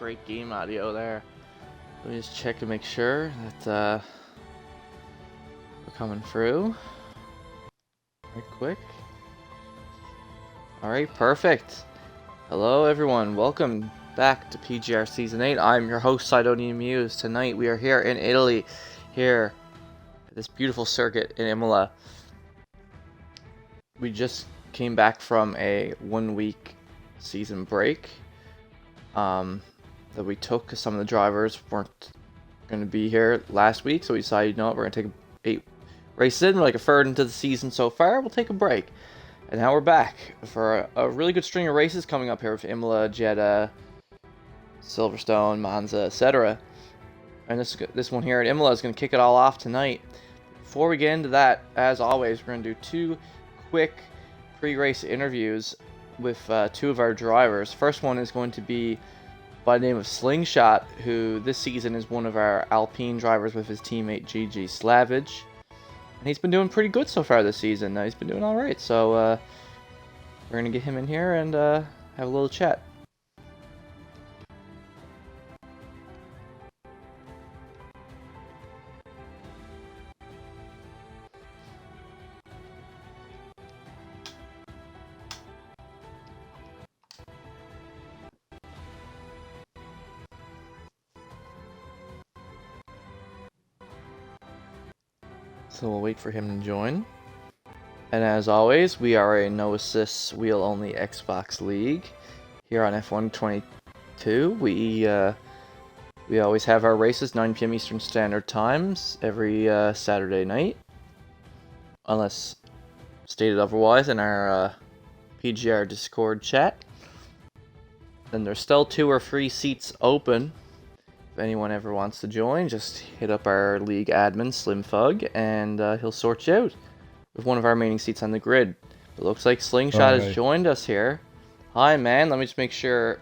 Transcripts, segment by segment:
great game audio there. Let me just check to make sure that we're coming through. Right quick. Alright, perfect. Hello everyone, welcome back to PGR Season 8. I'm your host, Sidonian Muse. Tonight we are here in Italy, here at this beautiful circuit in Imola. We just came back from a 1-week season break that we took because some of the drivers weren't going to be here last week, so we decided, you know what, we're going to take 8 races in. We're like a third into the season so far, we'll take a break. And now we're back for a really good string of races coming up here with Imola, Jeddah, Silverstone, Monza, etc. And this one here at Imola is going to kick it all off tonight. Before we get into that, as always, we're going to do 2 quick pre-race interviews with 2 of our drivers. First one is going to be by the name of Slingshot, who this season is one of our Alpine drivers with his teammate Gigi Slavage. And he's been doing pretty good so far this season. He's been doing alright, so we're going to get him in here and have a little chat. So we'll wait for him to join. And as always, we are a no assist wheel only Xbox League here on F1 22. We always have our races 9 p.m. Eastern Standard Times every Saturday night, unless stated otherwise in our PGR Discord chat. And there's still 2 or 3 seats open. If anyone ever wants to join, just hit up our league admin, Slim Fug, and he'll sort you out with one of our remaining seats on the grid. It looks like Slingshot has joined us here. Hi, man. Let me just make sure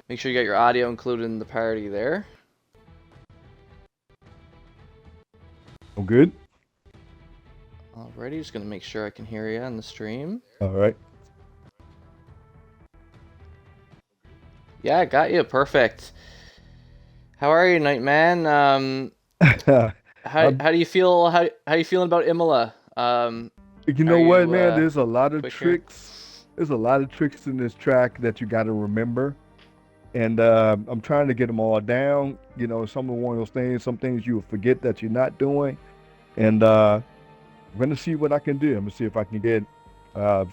you got your audio included in the party there. I'm good. Alrighty, just gonna make sure I can hear you on the stream. Alright. Yeah, I got you. Perfect. How are you tonight, man? How do you feel? How you feeling about Imola? You know what, man? There's a lot of tricks. There's a lot of tricks in this track that you got to remember, and I'm trying to get them all down. You know, some of one of those things, some things you will forget that you're not doing, and I'm gonna see what I can do. I'm gonna see if I can get a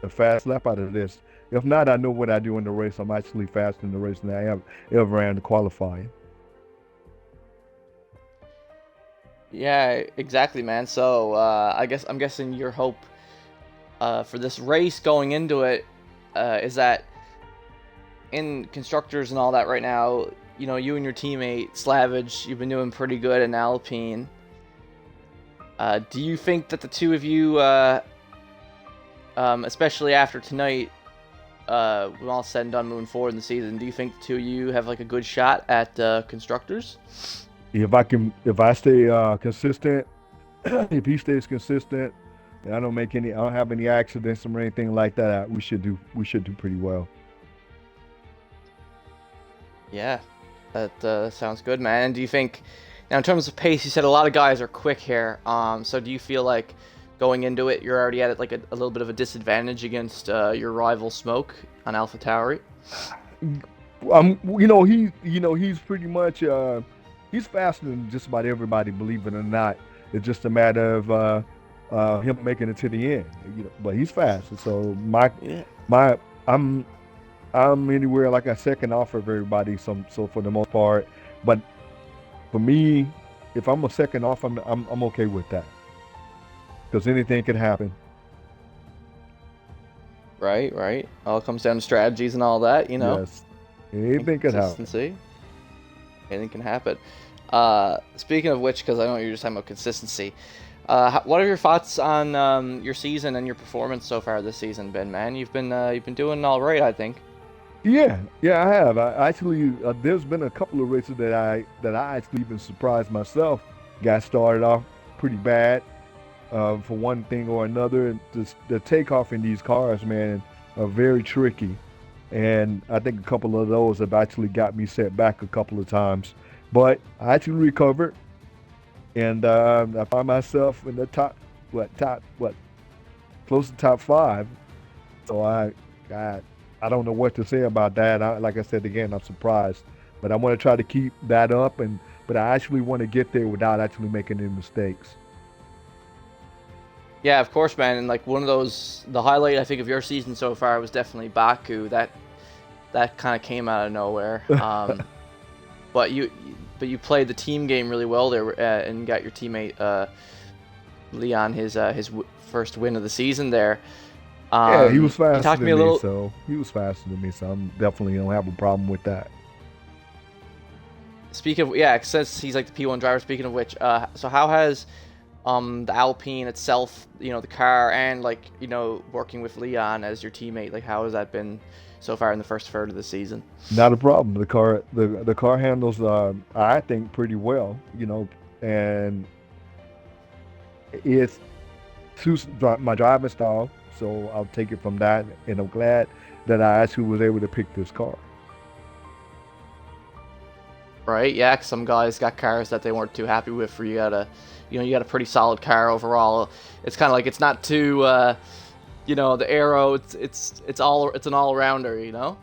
fast lap out of this. If not, I know what I do in the race. I'm actually faster in the race than I have ever ran the qualifying. Yeah, exactly, man. So I'm guessing your hope for this race going into it is that in constructors and all that right now, you know, you and your teammate Slavage, you've been doing pretty good in Alpine. Do you think that the 2 of you, especially after tonight, when all said and done moving forward in the season, do you think the 2 of you have like a good shot at constructors? If I stay consistent, if he stays consistent, and I don't have any accidents or anything like that, we should do pretty well. Yeah, that sounds good, man. And do you think, now in terms of pace, you said a lot of guys are quick here. So do you feel like going into it, you're already at like a little bit of a disadvantage against your rival Smoke on AlphaTauri? He's pretty much he's faster than just about everybody, believe it or not. It's just a matter of him making it to the end. You know, but he's fast. So I'm anywhere like a second off of everybody. So for the most part, but for me, if I'm a second off, I'm okay with that. Because anything can happen. Right. All comes down to strategies and all that, you know. Yes. Anything can happen. Anything can happen. Speaking of which, because I know you're just talking about consistency, what are your thoughts on your season and your performance so far this season, Ben? Man, you've been doing all right, I think. Yeah, I have. I actually, there's been a couple of races that I actually even surprised myself. Got started off pretty bad. For one thing or another. The takeoff in these cars, man, are very tricky. And I think a couple of those have actually got me set back a couple of times. But I actually recovered, and I find myself in the top, close to top five. So I, I don't know what to say about that. Like I said again, I'm surprised, but I want to try to keep that up, but I actually want to get there without actually making any mistakes. Yeah, of course, man. And like one of those, the highlight I think of your season so far was definitely Baku. That kind of came out of nowhere. But you played the team game really well there, and got your teammate Leon his first win of the season there. Yeah, he was Can you faster talk to me than a me, little? so he was faster than me, so I'm definitely don't have a problem with that. Speaking of, yeah, since he's like the P1 driver. Speaking of which, so how has the Alpine itself, the car, and like working with Leon as your teammate, like how has that been so far in the first third of the season? Not a problem. The car handles I think pretty well, and it's my driving style, so I'll take it from that, and I'm glad that I actually was able to pick this car. Right? Yeah, 'cause some guys got cars that they weren't too happy with. For you got a pretty solid car overall. It's kind of like it's not too, the aero. It's an all rounder.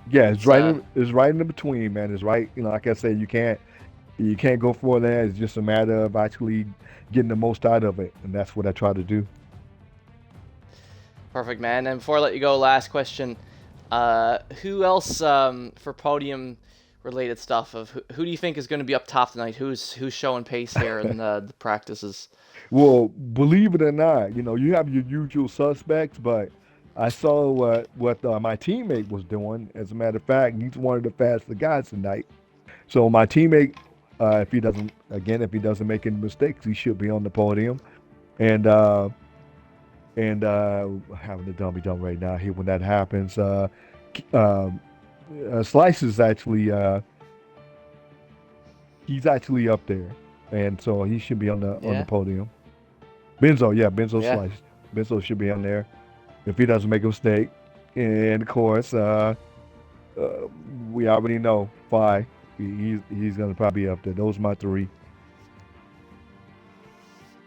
Yeah, It's it's right in the between, man. It's right, like I said, you can't go for that. It's just a matter of actually getting the most out of it, and that's what I try to do. perfect, man. And before I let you go, last question: who else for podium related stuff? Of who do you think is going to be up top tonight? Who's showing pace here in the practices? Well, believe it or not, you have your usual suspects, but I saw what my teammate was doing. As a matter of fact, he's one of the faster guys tonight. So my teammate, if he doesn't make any mistakes, he should be on the podium. And having the dummy dumb right now here when that happens. Um, Slice is actually he's actually up there, and so he should be on the Yeah, podium. Benzo, yeah, Benzo yeah. Slice. Benzo should be on there if he doesn't make a mistake. And of course, uh, we already know Fi. He's gonna probably be up there. Those are my three.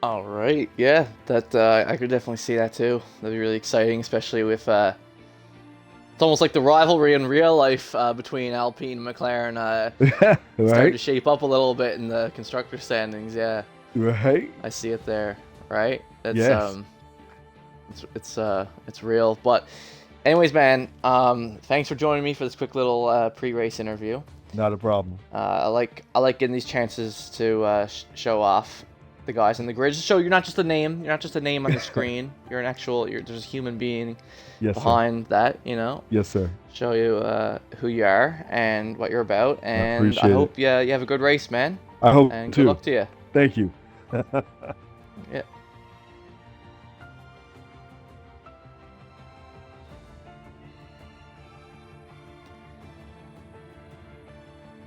All right, yeah, that I could definitely see that too. That'd be really exciting, especially with it's almost like the rivalry in real life between Alpine and McLaren starting Right, to shape up a little bit in the constructor standings. Yeah, right. I see it there. Right, Yes, it's real. But anyways, man, thanks for joining me for this quick little pre-race interview. not a problem. I like getting these chances to show off the guys in the grid. Just show you're not just a name. You're not just a name on the screen. You're an actual. There's a human being Yes, sir. behind that. Yes, sir. Show you who you are and what you're about. I And I appreciate it. hope you have a good race, man. I hope And good too. luck to you. Thank you. Yeah.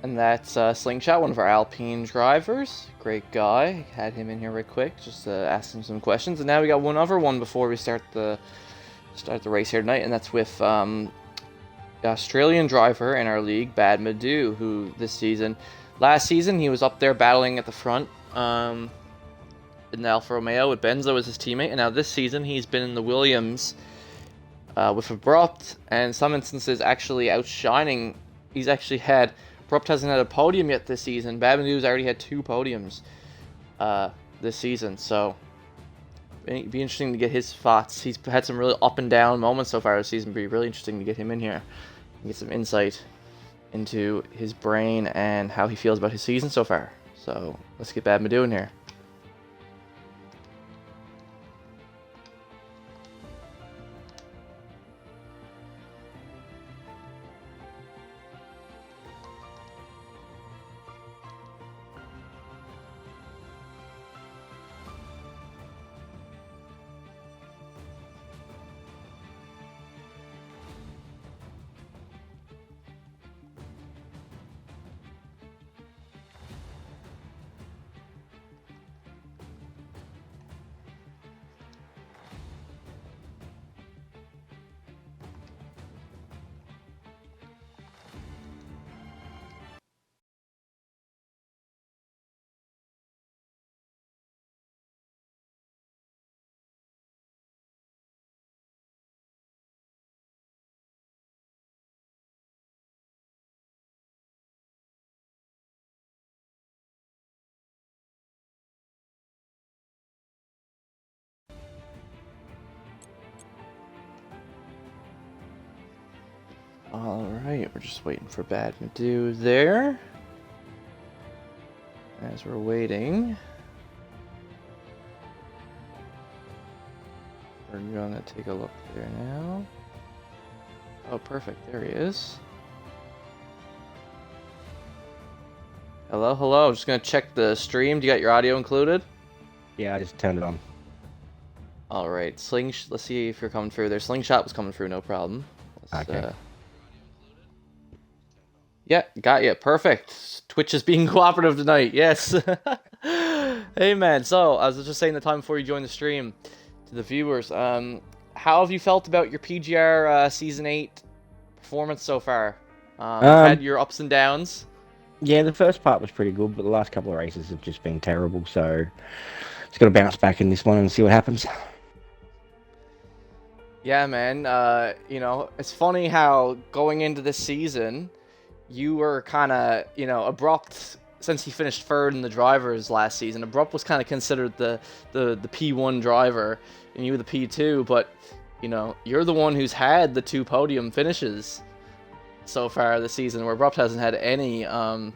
And that's Slingshot, one of our Alpine drivers. Great guy. Had him in here right quick, just asked him some questions. And now we got one other one before we start the race here tonight, and that's with the Australian driver in our league, Bad Madu, who last season he was up there battling at the front in the Alfa Romeo with Benzo as his teammate, and now this season he's been in the Williams with Abrupt, and in some instances actually outshining. He's actually had Abrupt hasn't had a podium yet this season. Bad Madu's already had 2 podiums this season, so it'd be interesting to get his thoughts. He's had some really up and down moments so far this season. It'd be really interesting to get him in here and get some insight into his brain and how he feels about his season so far. So let's get Bad Madu in here. Alright, we're just waiting for Bad Madoo there. As we're waiting, we're gonna take a look there now. Oh, perfect. There he is. Hello, hello. I'm just gonna check the stream. Do you got your audio included? Yeah, I just turned it on. Alright, let's see if you're coming through there. Slingshot was coming through, no problem. Okay. Yeah, got you. Perfect. Twitch is being cooperative tonight. Yes. Hey, man. So, I was just saying the time before you joined the stream to the viewers. How have you felt about your PGR Season 8 performance so far? Had your ups and downs? Yeah, the first part was pretty good, but the last couple of races have just been terrible, so just got to bounce back in this one and see what happens. Yeah, man. It's funny how going into this season, you were kind of, Abrupt, since he finished third in the drivers last season. Abrupt was kind of considered the P1 driver, and you were the P2, but, you're the one who's had the 2 podium finishes so far this season, where Abrupt hasn't had any. How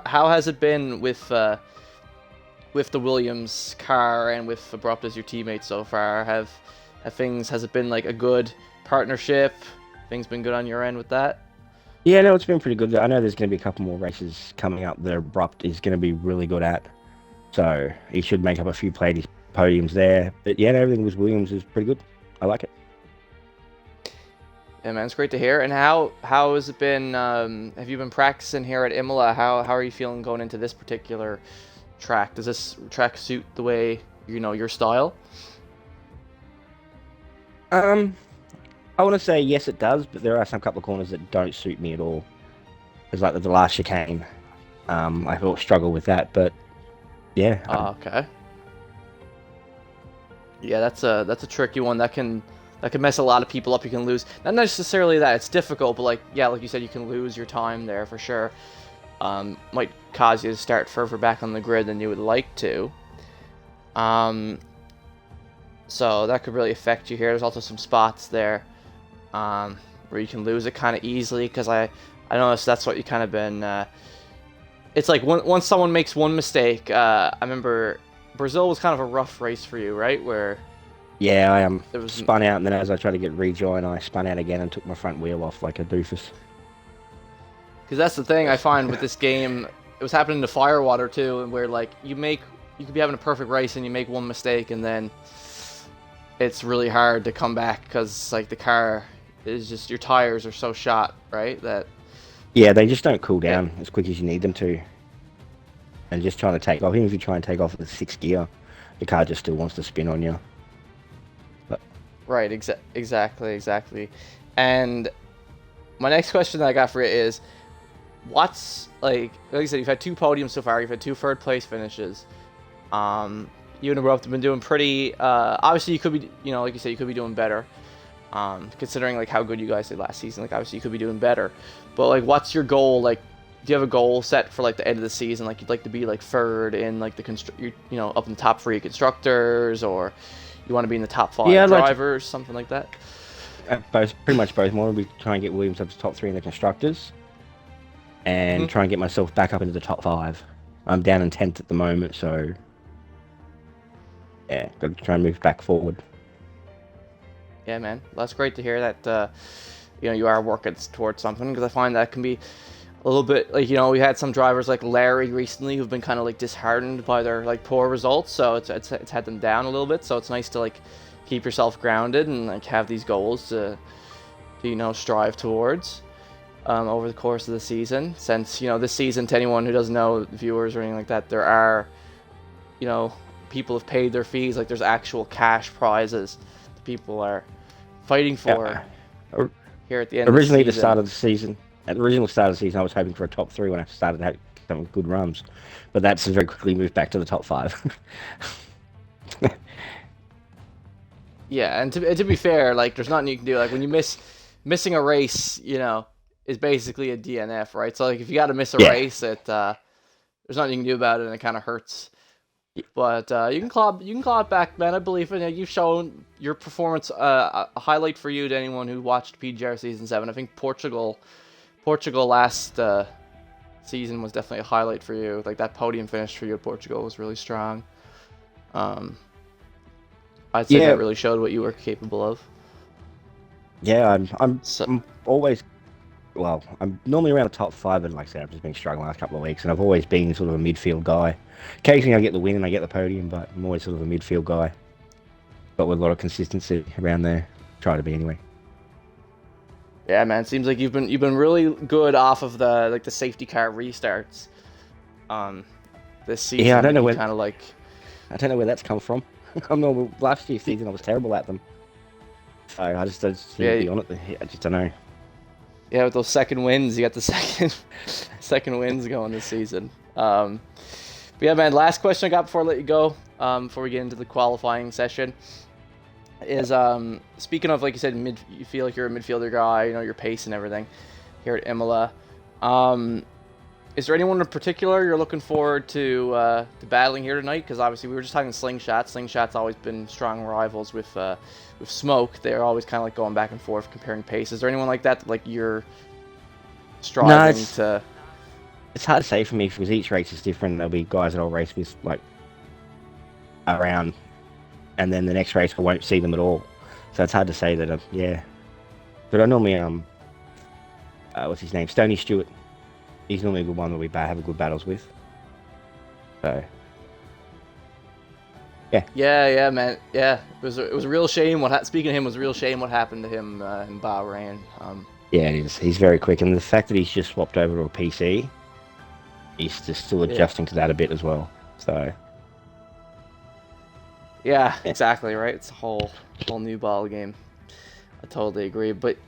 has it been with the Williams car and with Abrupt as your teammate so far? Has it been like a good partnership? Things been good on your end with that? Yeah, no, it's been pretty good. I know there's going to be a couple more races coming up that Abrupt is going to be really good at, so he should make up a few podiums there. But yeah, everything with Williams is pretty good. I like it. Yeah, man, it's great to hear. And how has it been? Have you been practicing here at Imola? How are you feeling going into this particular track? Does this track suit the way your style? I want to say yes, it does, but there are some couple of corners that don't suit me at all. There's like the last chicane. I thought struggle with that, but yeah. Okay. Yeah, that's a tricky one. That can mess a lot of people up. You can lose, not necessarily that it's difficult, but like you said, you can lose your time there for sure. Might cause you to start further back on the grid than you would like to. So that could really affect you here. There's also some spots there where you can lose it kind of easily, because I noticed that's what you kind of been. It's like once someone makes one mistake. I remember Brazil was kind of a rough race for you, right? Where yeah, I spun out, and then as I tried to get rejoin, I spun out again and took my front wheel off like a doofus. Because that's the thing I find with this game. It was happening to Firewater too, and where like you could be having a perfect race and you make one mistake, and then it's really hard to come back because like the car is just, your tires are so shot, right? That yeah, they just don't cool down as quick as you need them to. And just trying to take off, even if you try and take off with 6th gear, the car just still wants to spin on you. But right, exactly. And my next question that I got for you is, what's like you said, you've had 2 podiums so far, you've had 2 third place finishes. You and Abrupt have been doing pretty. Obviously, you could be, like you said, you could be doing better. Considering like how good you guys did last season, like obviously you could be doing better. But like, what's your goal? Like, do you have a goal set for like the end of the season? Like, you'd like to be like third in like the up in the top 3 constructors, or you want to be in the top 5 drivers, something like that. Pretty much both. More we try and get Williams up to top 3 in the constructors, and try and get myself back up into the top 5. I'm down in 10th at the moment, so yeah, got to try and move back forward. Yeah, man. Well, that's great to hear that. You are working towards something, because I find that can be a little bit like, we had some drivers like Larry recently who've been kind of like disheartened by their like poor results, so it's had them down a little bit. So it's nice to like keep yourself grounded and like have these goals to strive towards over the course of the season. Since this season, to anyone who doesn't know, viewers or anything like that, there are people have paid their fees. Like, there's actual cash prizes that people are fighting for here at the end of the season. At the start of the season, I was hoping for a top 3 when I started having some good runs, but that's very quickly moved back to the top 5. Yeah, and to be fair, like, there's nothing you can do. Like, when you missing a race, is basically a DNF, right? So like, if you got to miss a race, there's nothing you can do about it, and it kind of hurts. But you can claw it back, man. I believe in you. You've shown your performance. A highlight for you to anyone who watched PGR season 7. I think Portugal last season was definitely a highlight for you. Like that podium finish for you at Portugal was really strong. I'd say that really showed what you were capable of. Yeah, I'm always, well, I'm normally around the top 5, and like I said, I've just been struggling the last couple of weeks, and I've always been sort of a midfield guy. Occasionally I get the win and I get the podium, but I'm always sort of a midfield guy. But with a lot of consistency around there, try to be anyway. Yeah, man, seems like you've been really good off of the safety car restarts. This season. Yeah, I don't know where I don't know where that's come from. Last year's season I was terrible at them. So I just seem to be on it. I just don't know. Yeah, with those second wins, you got the second wins going this season. But yeah, man, last question I got before I let you go, before we get into the qualifying session, is speaking of, like you said, you feel like you're a midfielder guy, you know, your pace and everything here at Imola. Is there anyone in particular you're looking forward to battling here tonight? Because obviously we were just talking Slingshot. Slingshot's always been strong rivals with Smoke. They're always kind of like going back and forth, comparing pace. Is there anyone like that like you're striving to? It's hard to say for me because each race is different. There'll be guys that I'll race with like around, and then the next race I won't see them at all. So it's hard to say that. Yeah, but I normally what's his name? Stony Stewart. He's normally a good one that we have good battles with. So, yeah. Yeah, man. Yeah, it was a real shame. Speaking of him, it was a real shame what happened to him in Bahrain. Yeah, it is. He's very quick, and the fact that he's just swapped over to a PC, he's just still adjusting to that a bit as well. So. Yeah, exactly right. It's a whole new ball game. I totally agree. But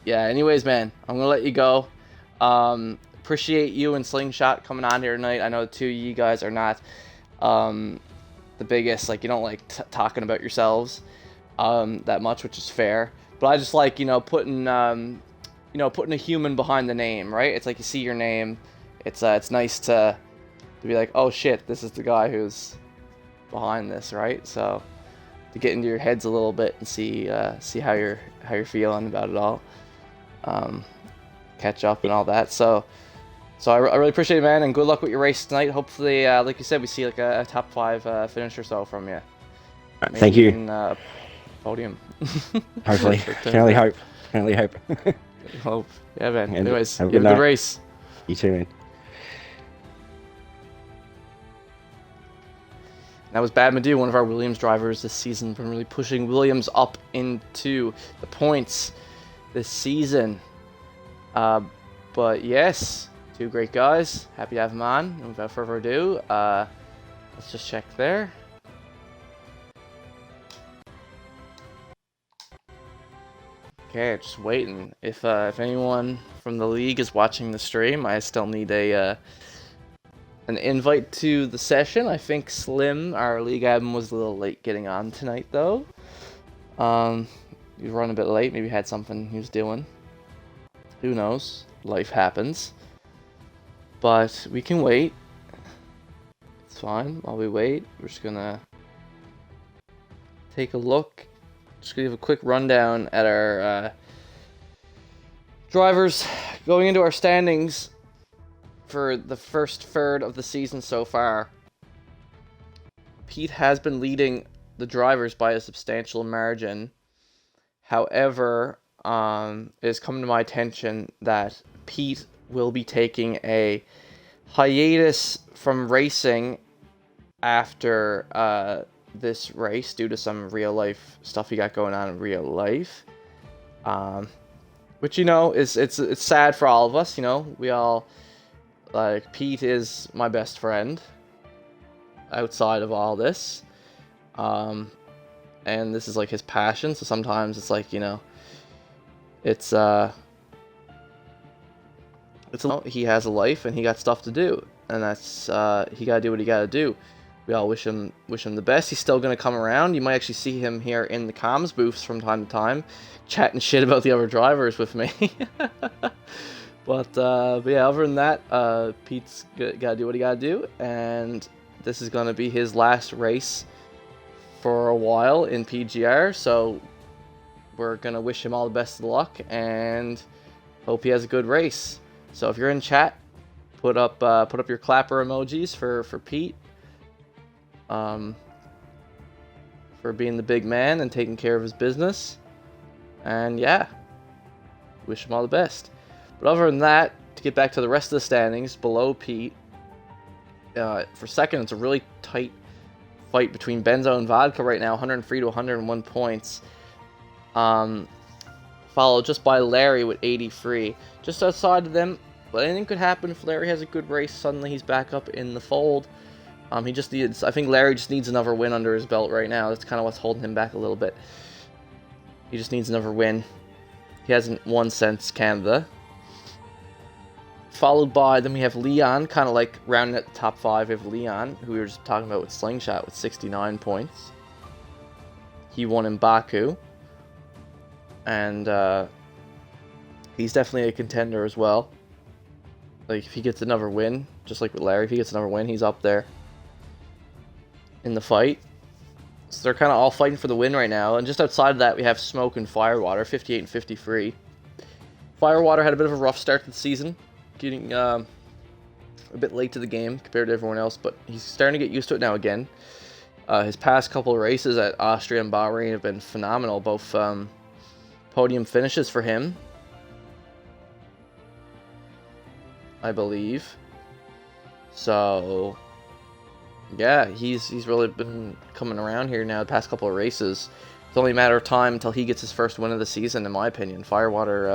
yeah, anyways, man, I'm gonna let you go. Appreciate you and Slingshot coming on here tonight. I know the two of you guys are not the biggest, like you don't like talking about yourselves that much, which is fair. But I just like putting a human behind the name, right? It's like you see your name. It's nice to be like, oh shit, this is the guy who's behind this, right? So to get into your heads a little bit and see how you're feeling about it all, catch up and all that. So I really appreciate it, man, and good luck with your race tonight. Hopefully, like you said, we see like a top 5 finish or so from you. Maybe thank you. Even, podium. Hopefully. Can only hope. Hope. Yeah, man. And anyways, have you have a good race. You too, man. That was Bad Madu, one of our Williams drivers this season, been really pushing Williams up into the points this season. But yes, two great guys. Happy to have them on. And without further ado, let's just check there. Okay, just waiting. If anyone from the league is watching the stream, I still need an invite to the session. I think Slim, our league admin, was a little late getting on tonight, though. He was running a bit late. Maybe had something he was doing. Who knows? Life happens. But we can wait. It's fine. While we wait, we're just gonna take a look. Just gonna give a quick rundown at our drivers going into our standings for the first third of the season so far. Pete has been leading the drivers by a substantial margin. However, it has come to my attention that Pete will be taking a hiatus from racing after this race due to some real life stuff he got going on in real life. Which is it's sad for all of us. We all Pete is my best friend outside of all this. And this is like his passion, so sometimes it's like, it's he has a life and he got stuff to do, and that's he gotta do what he gotta do. We all wish him the best. He's still gonna come around. You might actually see him here in the comms booths from time to time, chatting shit about the other drivers with me. But yeah, other than that, Pete's gotta do what he gotta do, and this is going to be his last race for a while in PGR, so we're going to wish him all the best of luck and hope he has a good race. So if you're in chat, put up your clapper emojis for Pete, for being the big man and taking care of his business. And yeah, wish him all the best. But other than that, to get back to the rest of the standings below Pete, for second, it's a really tight fight between Benzo and Vodka right now, 103 to 101 points. Followed just by Larry with 83. Just outside of them, but anything could happen if Larry has a good race. Suddenly he's back up in the fold. He just needs, I think Larry just needs another win under his belt right now. That's kind of what's holding him back a little bit. He just needs another win. He hasn't won since Canada. Followed by, then we have Leon, kind of like rounding at the top 5. We have Leon, who we were just talking about with Slingshot, with 69 points. He won in Baku. And he's definitely a contender as well. Like, if he gets another win, just like with Larry, if he gets another win, he's up there in the fight. So they're kind of all fighting for the win right now. And just outside of that, we have Smoke and Firewater, 58 and 53. Firewater had a bit of a rough start to the season, getting a bit late to the game compared to everyone else, but he's starting to get used to it now again. His past couple of races at Austria and Bahrain have been phenomenal, both podium finishes for him, I believe. So yeah, he's really been coming around here now the past couple of races. It's only a matter of time until he gets his first win of the season, in my opinion. Firewater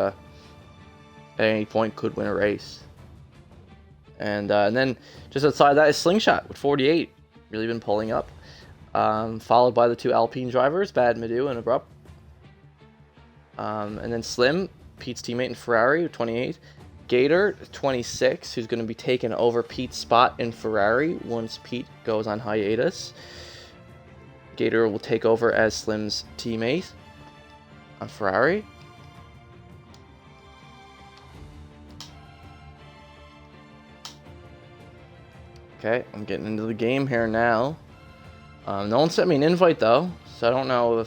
at any point could win a race. And then just outside that is Slingshot with 48. Really been pulling up. Followed by the two Alpine drivers, Bad Madu and Abrupt. And then Slim, Pete's teammate in Ferrari with 28. Gator, 26, who's going to be taking over Pete's spot in Ferrari once Pete goes on hiatus. Gator will take over as Slim's teammate on Ferrari. Okay, I'm getting into the game here now. No one sent me an invite though, so I don't know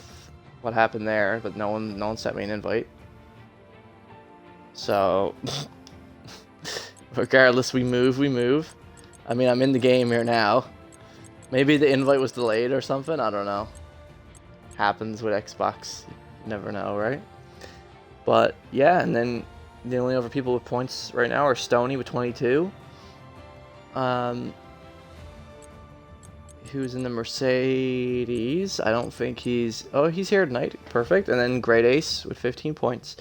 what happened there, but no one sent me an invite. So regardless, we move. I mean, I'm in the game here now. Maybe the invite was delayed or something, I don't know. Happens with Xbox, you never know, right? But yeah, and then the only other people with points right now are Stoney with 22. Who's in the Mercedes? I don't think he's... Oh, he's here tonight. Perfect. And then Great Ace with 15 points.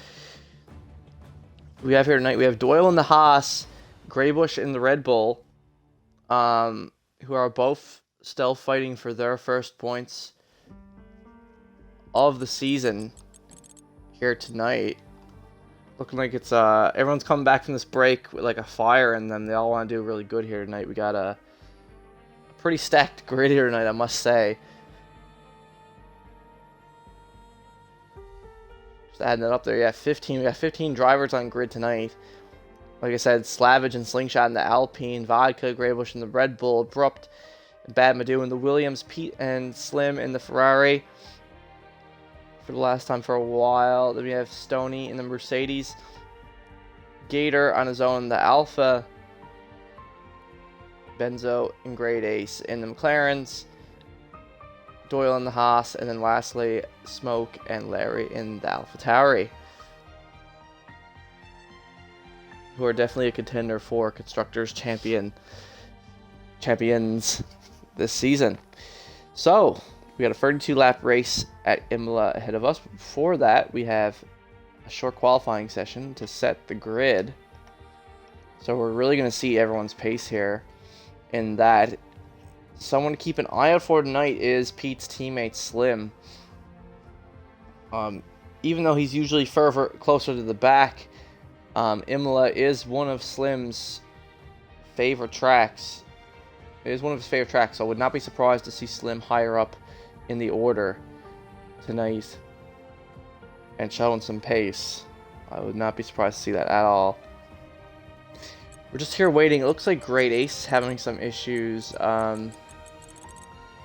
We have here tonight, we have Doyle in the Haas, Graybush in the Red Bull, who are both still fighting for their first points of the season here tonight. Looking like it's everyone's coming back from this break with like a fire in them. They all want to do really good here tonight. We got a pretty stacked grid here tonight, I must say. Just adding that up there. Yeah, 15. We got 15 drivers on grid tonight. Like I said, Slavage and Slingshot in the Alpine, Vodka, Graybush in the Red Bull, Abrupt, Bad Madu in the Williams, Pete and Slim in the Ferrari for the last time for a while. Then we have Stoney in the Mercedes, Gator on his own, the Alpha, Benzo and Great Ace in the McLarens, Doyle in the Haas, and then lastly Smoke and Larry in the AlphaTauri, who are definitely a contender for Constructors champions this season. So we got a 32-lap race at Imola ahead of us. Before that, we have a short qualifying session to set the grid. So we're really going to see everyone's pace here. In that, someone to keep an eye out for tonight is Pete's teammate Slim. Even though he's usually further closer to the back, Imola is one of Slim's favorite tracks. It is one of his favorite tracks, so I would not be surprised to see Slim higher up in the order tonight and showing some pace. I would not be surprised to see that at all. We're just here waiting. It looks like Great Ace is having some issues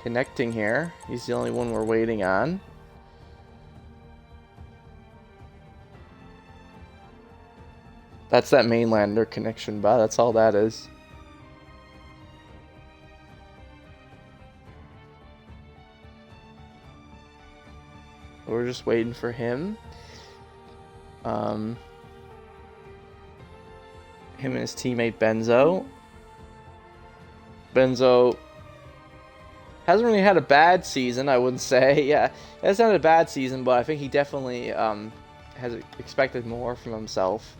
connecting here. He's the only one we're waiting on. That's that mainlander connection, but that's all that is. We're just waiting for him. Him and his teammate Benzo. Benzo hasn't really had a bad season, I wouldn't say. Yeah, he hasn't had a bad season, but I think he definitely has expected more from himself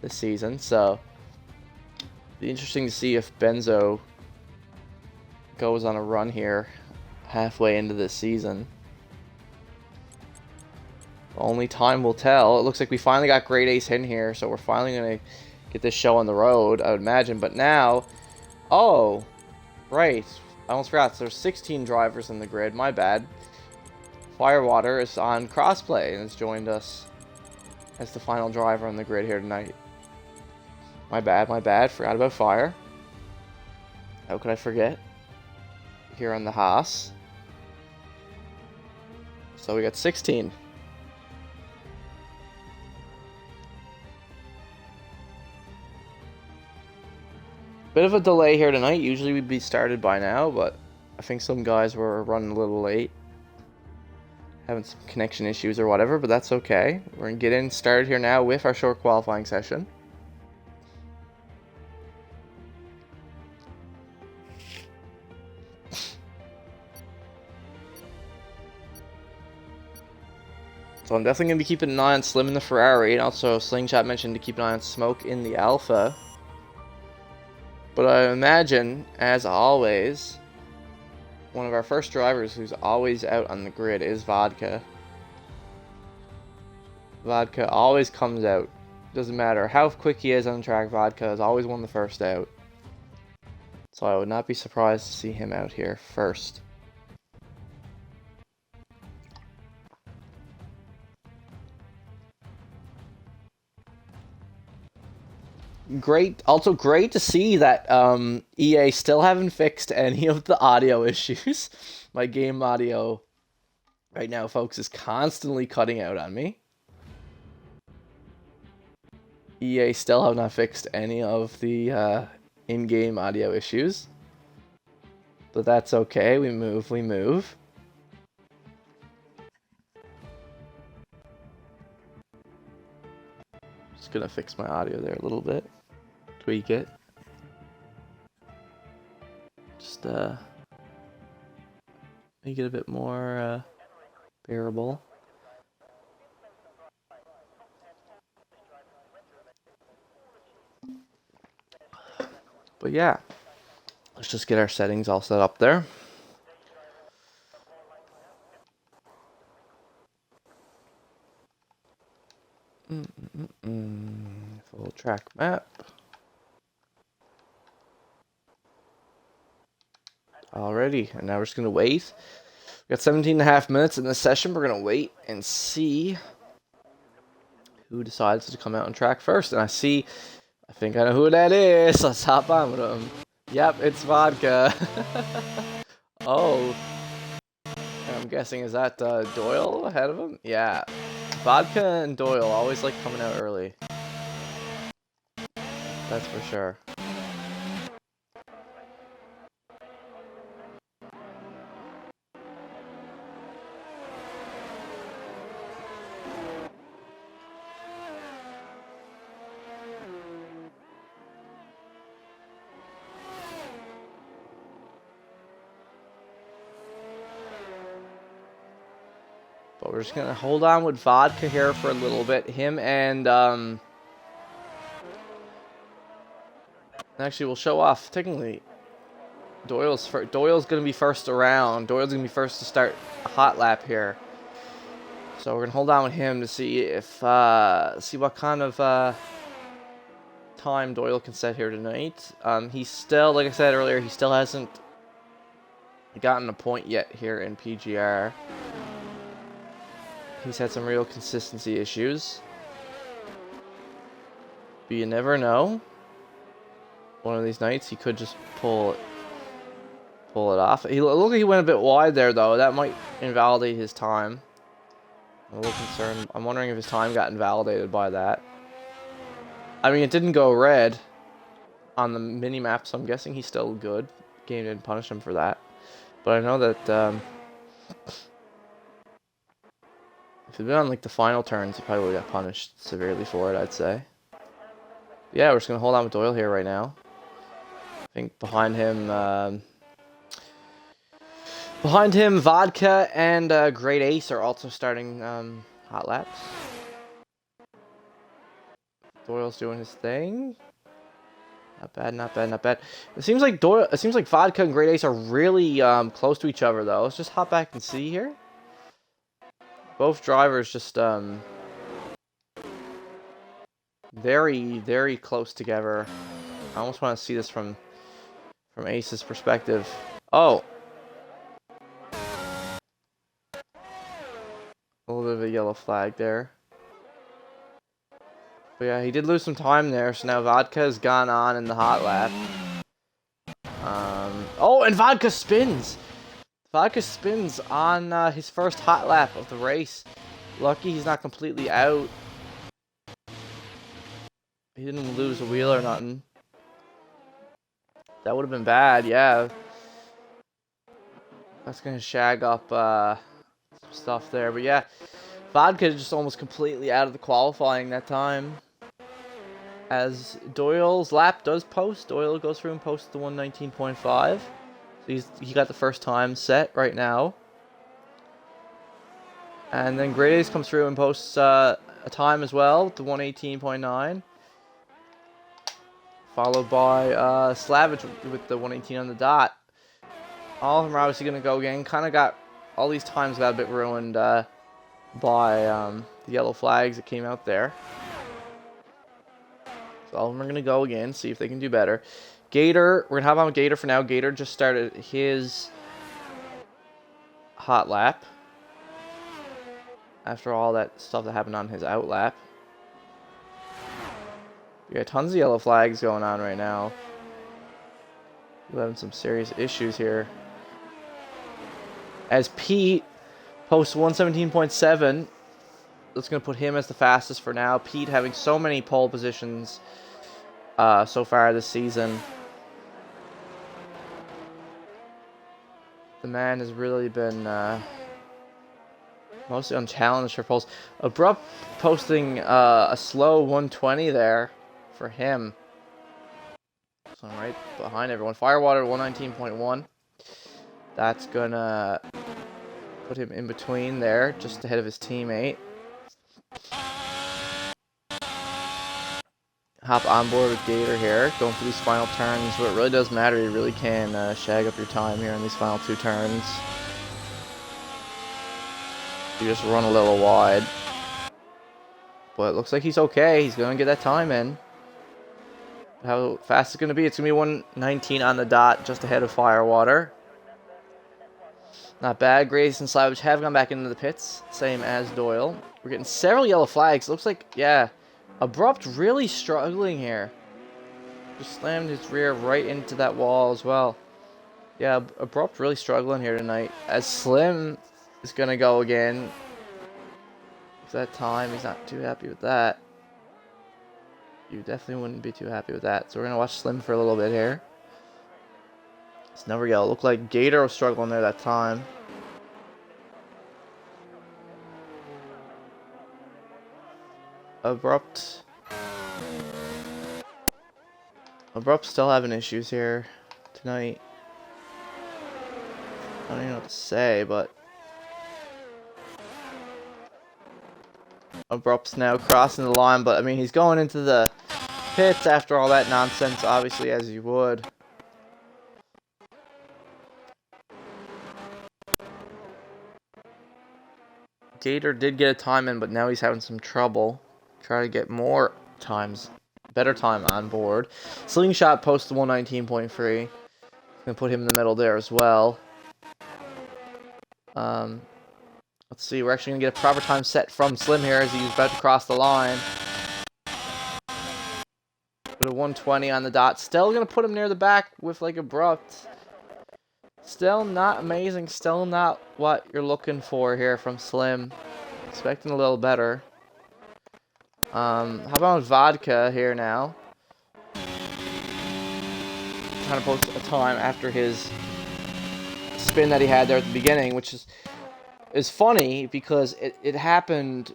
this season. So, it'll be interesting to see if Benzo goes on a run here halfway into this season. Only time will tell. It looks like we finally got Great Ace in here, so we're finally going to get this show on the road, I would imagine. But now... Oh! Right. I almost forgot. So there's 16 drivers in the grid. My bad. Firewater is on crossplay and has joined us as the final driver on the grid here tonight. My bad, my bad. Forgot about Fire. How could I forget? Here on the Haas. So we got 16. Bit of a delay here tonight. Usually we'd be started by now, but I think some guys were running a little late. Having some connection issues or whatever, but that's okay. We're going to get in started here now with our short qualifying session. So I'm definitely going to be keeping an eye on Slim in the Ferrari, and also Slingshot mentioned to keep an eye on Smoke in the Alpha. But I imagine, as always, one of our first drivers who's always out on the grid is Vodka. Vodka always comes out. Doesn't matter how quick he is on the track, Vodka is always one of the first out. So I would not be surprised to see him out here first. Also great to see that EA still haven't fixed any of the audio issues. My game audio right now, folks, is constantly cutting out on me. EA still have not fixed any of the in-game audio issues. But that's okay, we move. Just gonna fix my audio there a little bit. Tweak it. Just make it a bit more bearable. But yeah, let's just get our settings all set up there. Full track map. Alrighty, and now we're just going to wait. We got 17.5 minutes in this session. We're going to wait and see who decides to come out on track first. And I think I know who that is. Let's hop on with him. Yep, it's Vodka. Oh. I'm guessing, is that Doyle ahead of him? Yeah. Vodka and Doyle always like coming out early. That's for sure. But we're just going to hold on with Vodka here for a little bit. Him and, actually, we'll show off. Technically, Doyle's going to be first around. Doyle's going to be first to start a hot lap here. So we're going to hold on with him to see if, see what kind of, time Doyle can set here tonight. He's still, like I said earlier, he still hasn't gotten a point yet here in PGR. He's had some real consistency issues. But you never know. One of these nights he could just pull pull it off. He looked like he went a bit wide there, though. That might invalidate his time. I'm a little concerned. I'm wondering if his time got invalidated by that. I mean, it didn't go red on the mini-map, so I'm guessing he's still good. Game didn't punish him for that. But I know that if it'd been on like the final turns, he probably would have got punished severely for it, I'd say. Yeah, we're just going to hold on with Doyle here right now. I think behind him, Vodka and Great Ace are also starting hot laps. Doyle's doing his thing. Not bad, not bad, not bad. It seems like Vodka and Great Ace are really close to each other, though. Let's just hop back and see here. Both drivers just very, very close together. I almost want to see this from Ace's perspective. Oh. A little bit of a yellow flag there. But yeah, he did lose some time there, so now Vodka has gone on in the hot lap. Oh, and Vodka spins! Vodka spins on his first hot lap of the race. Lucky he's not completely out. He didn't lose a wheel or nothing. That would have been bad, yeah. That's going to shag up some stuff there. But yeah, Vodka just almost completely out of the qualifying that time. As Doyle's lap does post. Doyle goes through and posts the 119.5. So he got the first time set right now. And then Great Ace comes through and posts a time as well, the 118.9. Followed by Slavage with the 118 on the dot. All of them are obviously going to go again. Kind of got, all these times got a bit ruined by the yellow flags that came out there. So all of them are going to go again, see if they can do better. Gator, we're going to have on Gator for now. Gator just started his hot lap. After all that stuff that happened on his out lap. We got tons of yellow flags going on right now. We're having some serious issues here. As Pete posts 117.7, that's going to put him as the fastest for now. Pete having so many pole positions so far this season. The man has really been mostly unchallenged for poles. Abrupt posting a slow 120 there for him. So I'm right behind everyone. Firewater 119.1. That's gonna put him in between there, just ahead of his teammate. Hop on board with Gator here, going through these final turns. Where it really does matter, you really can shag up your time here in these final two turns. You just run a little wide. But it looks like he's okay. He's going to get that time in. How fast it's going to be? It's going to be 119 on the dot, just ahead of Firewater. Not bad. Grace and Slavage have gone back into the pits, same as Doyle. We're getting several yellow flags. Looks like, yeah, Abrupt really struggling here. Just slammed his rear right into that wall as well. Yeah, Abrupt really struggling here tonight. As Slim is going to go again. With that time, he's not too happy with that. You definitely wouldn't be too happy with that. So we're going to watch Slim for a little bit here. So now we go. Looked like Gator was struggling there that time. Abrupt still having issues here tonight. I don't even know what to say, but Abrupt's now crossing the line, but I mean, he's going into the pits after all that nonsense, obviously, as you would. Gator did get a time in, but now he's having some trouble. Try to get more times, better time on board. Slingshot posts 119.3. Gonna put him in the middle there as well. Let's see, we're actually gonna get a proper time set from Slim here as he's about to cross the line. Put a 120 on the dot. Still gonna put him near the back with like Abrupt. Still not amazing. Still not what you're looking for here from Slim. Expecting a little better. How about Vodka here now? Trying to post a time after his spin that he had there at the beginning, which is funny because it happened.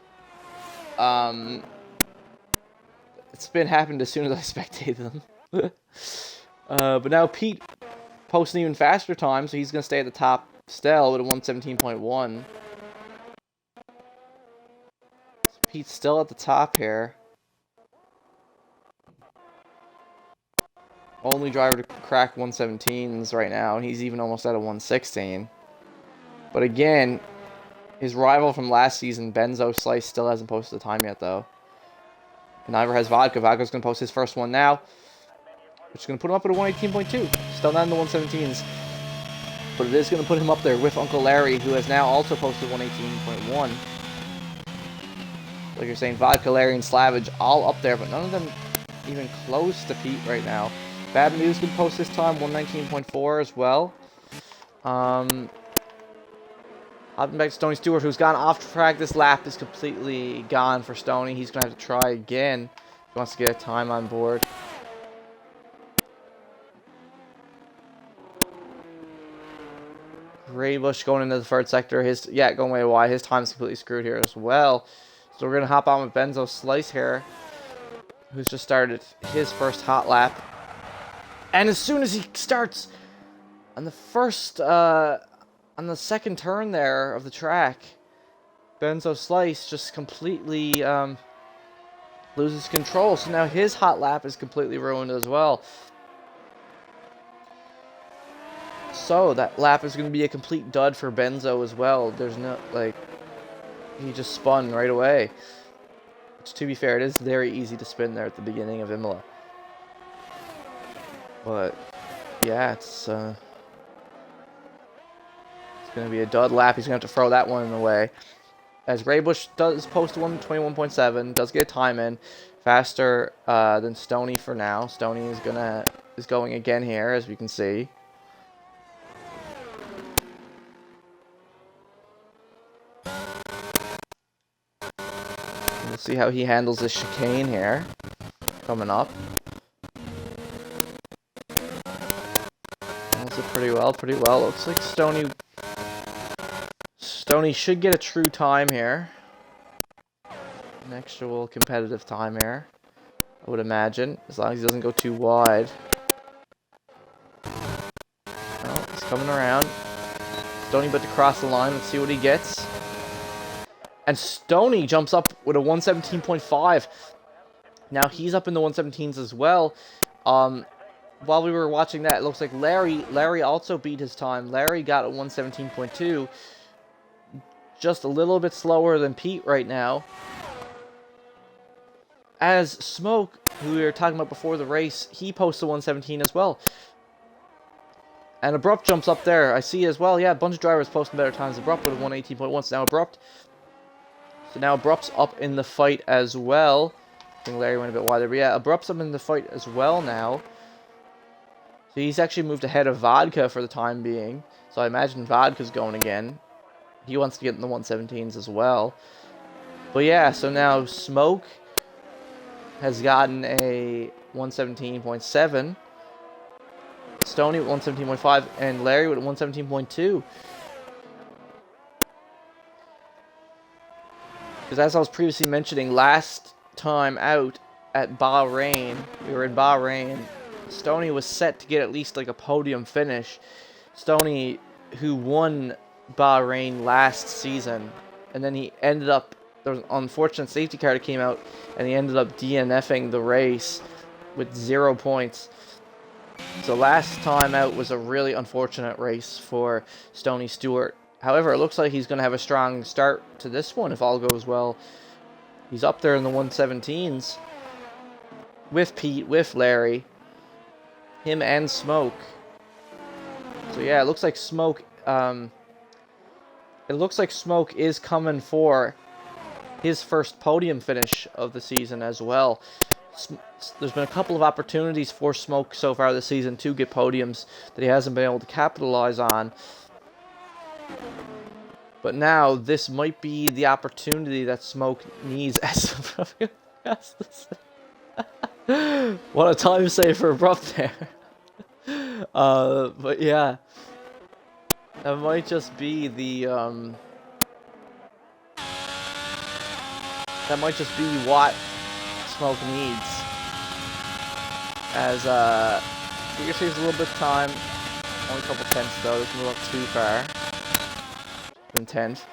Spin happened as soon as I spectated them. But now Pete posting even faster time, so he's gonna stay at the top still with a 117.1. So Pete's still at the top here. Only driver to crack 117s right now, and he's even almost at a 116. But again, his rival from last season, Benzo Slice, still hasn't posted the time yet, though. And neither has Vodka. Vodka's going to post his first one now, which is going to put him up at a 118.2. Still not in the 117s. But it is going to put him up there with Uncle Larry, who has now also posted 118.1. Like you're saying, Vodka, Larry, and Slavage all up there, but none of them even close to Pete right now. Bad News could post this time, 119.4 as well. Hopping back to Stoney Stewart, who's gone off track. This lap is completely gone for Stoney. He's going to have to try again if he wants to get a time on board. Graybush going into the third sector. Going way wide. His time's completely screwed here as well. So we're going to hop on with Benzo Slice here, who's just started his first hot lap. And as soon as he starts on the second turn there of the track, Benzo Slice just completely loses control. So now his hot lap is completely ruined as well. So that lap is going to be a complete dud for Benzo as well. There's no, he just spun right away. Which, to be fair, it is very easy to spin there at the beginning of Imola. But, yeah, it's going to be a dud lap. He's going to have to throw that one away. As Raybush does post 121.7, does get a time in. Faster than Stoney for now. Stoney is going again here, as we can see. We'll see how he handles this chicane here. Coming up. Handles it pretty well. Looks like Stoney should get a true time here. An actual competitive time here, I would imagine, as long as he doesn't go too wide. Oh, he's coming around. Stoney about to cross the line. Let's see what he gets. And Stoney jumps up with a 117.5. Now he's up in the 117s as well. While we were watching that, it looks like Larry also beat his time. Larry got a 117.2. Just a little bit slower than Pete right now. As Smoke, who we were talking about before the race, he posts a 117 as well. And Abrupt jumps up there. I see as well, yeah, a bunch of drivers posting better times. Abrupt with a 118.1. So now Abrupt's up in the fight as well. I think Larry went a bit wider, but yeah, Abrupt's up in the fight as well now. So he's actually moved ahead of Vodka for the time being. So I imagine Vodka's going again. He wants to get in the 117s as well. But yeah, so now Smoke has gotten a 117.7. Stoney with 117.5. And Larry with 117.2. Because as I was previously mentioning, last time out at Bahrain, we were in Bahrain, Stoney was set to get at least like a podium finish. Stoney, who won Bahrain last season, and then he ended up, there was an unfortunate safety car that came out, and he ended up DNFing the race with 0 points. So last time out was a really unfortunate race for Stoney Stewart. However, it looks like he's going to have a strong start to this one if all goes well. He's up there in the 117s with Pete, with Larry, him and Smoke. So yeah, it looks like Smoke is coming for his first podium finish of the season as well. there's been a couple of opportunities for Smoke so far this season to get podiums that he hasn't been able to capitalize on. But now this might be the opportunity that Smoke needs. What a time save for Abrupt there. But yeah, that might just be the that might just be what Smoke needs. As Figure saves a little bit of time, only a couple tenths though. Doesn't move up too far. In 10th.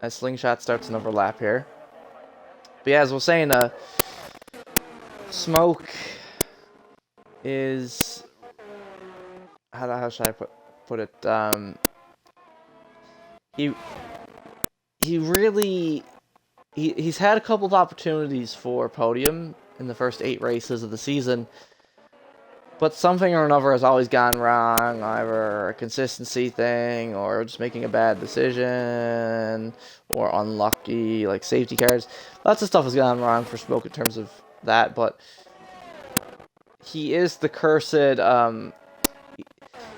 As Slingshot starts another lap here. But yeah, as I was saying, Smoke is how should I put it? He's had a couple of opportunities for podium in the first 8 races of the season, but something or another has always gone wrong, either a consistency thing, or just making a bad decision, or unlucky, like safety cars. Lots of stuff has gone wrong for Smoke in terms of that, but he is the cursed,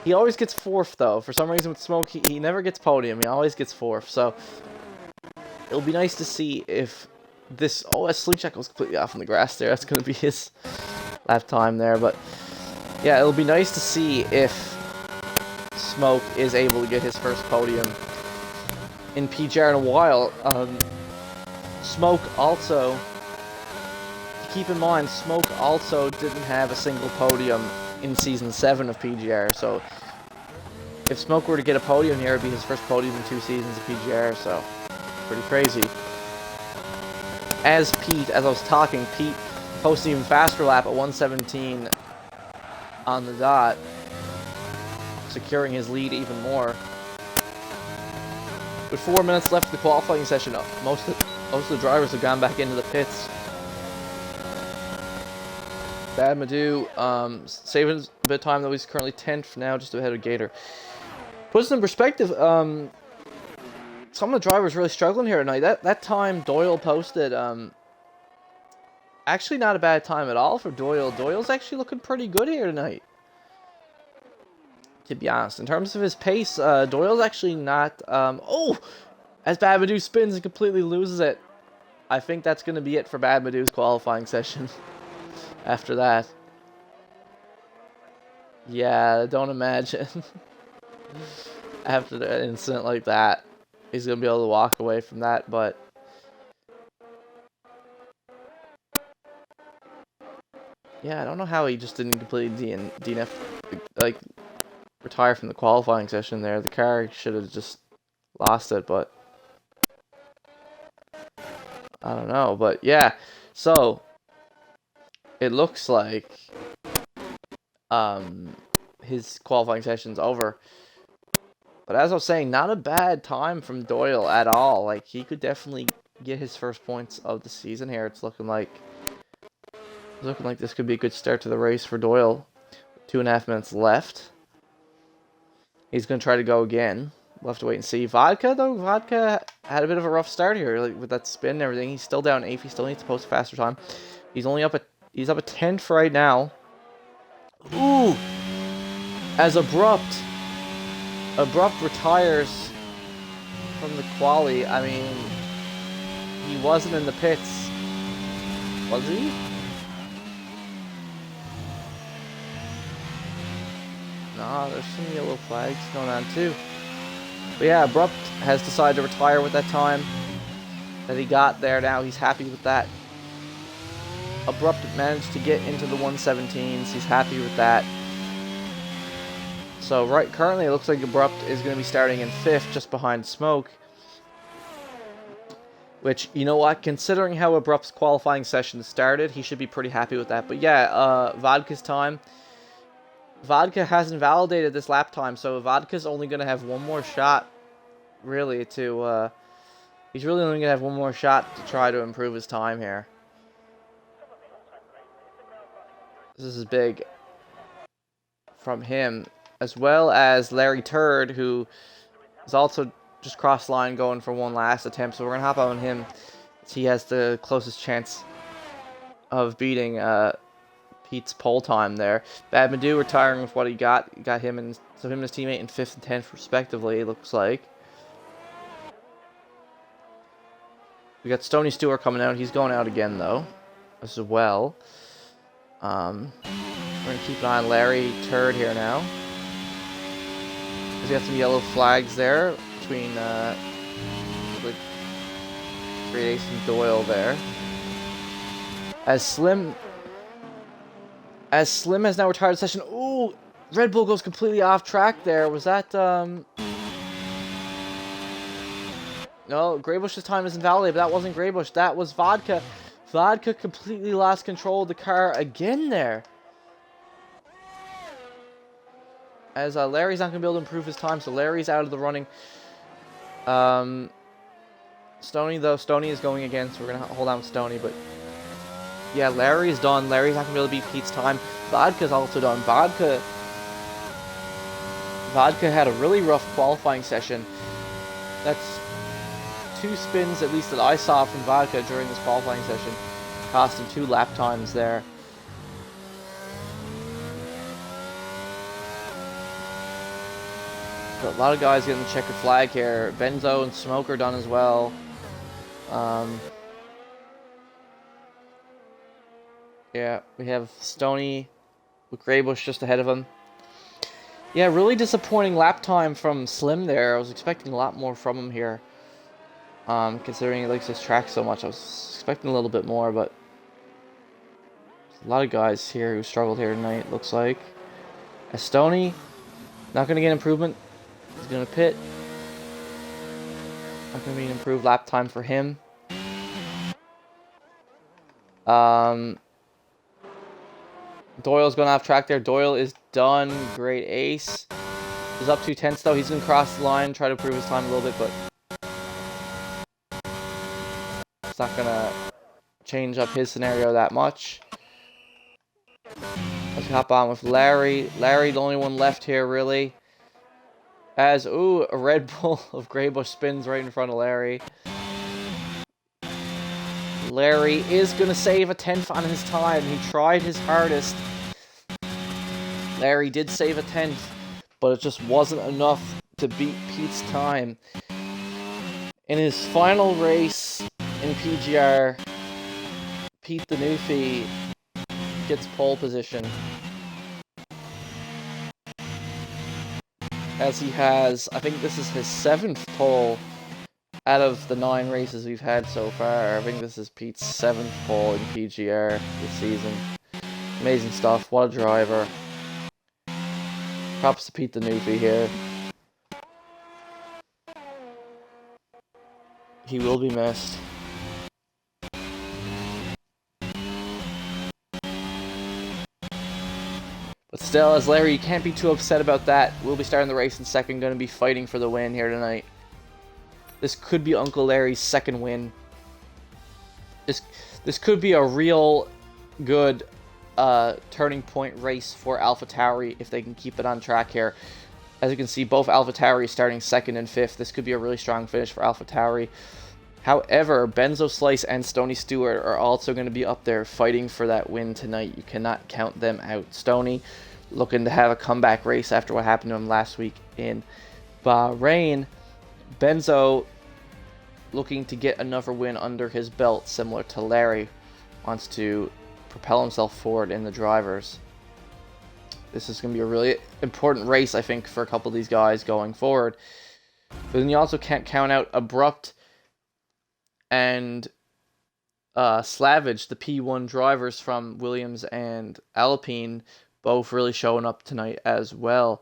he always gets 4th, though. For some reason with Smoke, he never gets podium, he always gets 4th, so it'll be nice to see if this... Oh, that Slingshot goes completely off in the grass there. That's going to be his lap time there, but... Yeah, it'll be nice to see if Smoke is able to get his first podium in PGR in a while. Smoke also... Keep in mind, Smoke also didn't have a single podium in Season 7 of PGR, so... If Smoke were to get a podium here, it would be his first podium in 2 seasons of PGR, so... Pretty crazy. As I was talking, Pete posted an even faster lap at 1:17 on the dot, securing his lead even more. With 4 minutes left of the qualifying session, most of the drivers have gone back into the pits. Bad Madu, saving a bit of time, though he's currently 10th now, just ahead of Gator. Puts it in perspective, some of the drivers really struggling here tonight. That time Doyle posted, actually not a bad time at all for Doyle. Doyle's actually looking pretty good here tonight, to be honest. In terms of his pace, Doyle's actually not... as Bad Madu spins and completely loses it. I think that's going to be it for Bad Madu's qualifying session after that. Yeah, don't imagine. After an incident like that, he's going to be able to walk away from that, but... Yeah, I don't know how he just didn't completely DNF, like, retire from the qualifying session there. The car should have just lost it, but... I don't know, but yeah. So, it looks like his qualifying session's over. But as I was saying, not a bad time from Doyle at all. Like, he could definitely get his first points of the season here. It's looking like this could be a good start to the race for Doyle. 2.5 minutes left. He's going to try to go again. We'll have to wait and see. Vodka, though, Vodka had a bit of a rough start here, like with that spin and everything. He's still down 8th. He still needs to post a faster time. He's only up at 10th right now. Ooh! As Abrupt retires from the quali. I mean, he wasn't in the pits, was he? Nah, there's some yellow flags going on too. But yeah, Abrupt has decided to retire with that time that he got there. Now he's happy with that. Abrupt managed to get into the 117s. He's happy with that. So currently it looks like Abrupt is going to be starting in 5th, just behind Smoke. Which, you know what, considering how Abrupt's qualifying session started, he should be pretty happy with that. But yeah, Vodka's time. Vodka hasn't validated this lap time, so Vodka's only going to have one more shot, really, to... he's really only going to have one more shot to try to improve his time here. This is big from him, as well as Larry Turd, who is also just cross line going for one last attempt. So we're going to hop on him, he has the closest chance of beating Pete's pole time there. Badmadou retiring with what he got. He got him and his teammate in 5th and 10th respectively, it looks like. We got Stony Stewart coming out. He's going out again though, as well. We're gonna keep an eye on Larry Turd here now. He's got some yellow flags there between the Great Ace and Doyle there. As Slim has now retired the session. Ooh, Red Bull goes completely off track there. Was that No, Greybush's time is invalid, but that wasn't Greybush. That was Vodka. Vodka completely lost control of the car again there. As Larry's not going to be able to improve his time, so Larry's out of the running. Stony, though, Stony is going again, so we're going to hold on with Stony, but yeah, Larry's done. Larry's not going to be able to beat Pete's time. Vodka's also done. Vodka had a really rough qualifying session. That's 2 spins, at least that I saw from Vodka during this qualifying session. Cost him 2 lap times there. But a lot of guys getting the checkered flag here. Benzo and Smoke are done as well. Yeah, we have Stony with Greybush just ahead of him. Yeah, really disappointing lap time from Slim there. I was expecting a lot more from him here. Considering he likes this track so much, I was expecting a little bit more, but there's a lot of guys here who struggled here tonight, looks like. As Stony, not going to get improvement. He's going to pit. Not going to be an improved lap time for him. Doyle's going off track there. Doyle is done. Great ace. He's up 2/10 though. He's going to cross the line, try to improve his time a little bit, but it's not going to change up his scenario that much. Let's hop on with Larry. Larry, the only one left here, really. As, ooh, a Red Bull of Greybush spins right in front of Larry. Larry is going to save a 10th on his time. He tried his hardest. Larry did save a 10th, but it just wasn't enough to beat Pete's time. In his final race in PGR, Pete the Newfie gets pole position. As he has, I think this is his 7th pole out of the 9 races we've had so far. I think this is Pete's 7th pole in PGR this season. Amazing stuff. What a driver. Props to Pete the Newfie here. He will be missed. But still, as Larry, you can't be too upset about that. We'll be starting the race in second, going to be fighting for the win here tonight. This could be Uncle Larry's 2nd win. This could be a real good turning point race for AlphaTauri if they can keep it on track here. As you can see, both AlphaTauri starting 2nd and 5th. This could be a really strong finish for AlphaTauri. However, Benzo Slice and Stony Stewart are also going to be up there fighting for that win tonight. You cannot count them out. Stony looking to have a comeback race after what happened to him last week in Bahrain. Benzo looking to get another win under his belt, similar to Larry. Wants to propel himself forward in the drivers. This is going to be a really important race, I think, for a couple of these guys going forward. But then you also can't count out Abrupt and Slavage, the P1 drivers from Williams and Alpine, both really showing up tonight as well.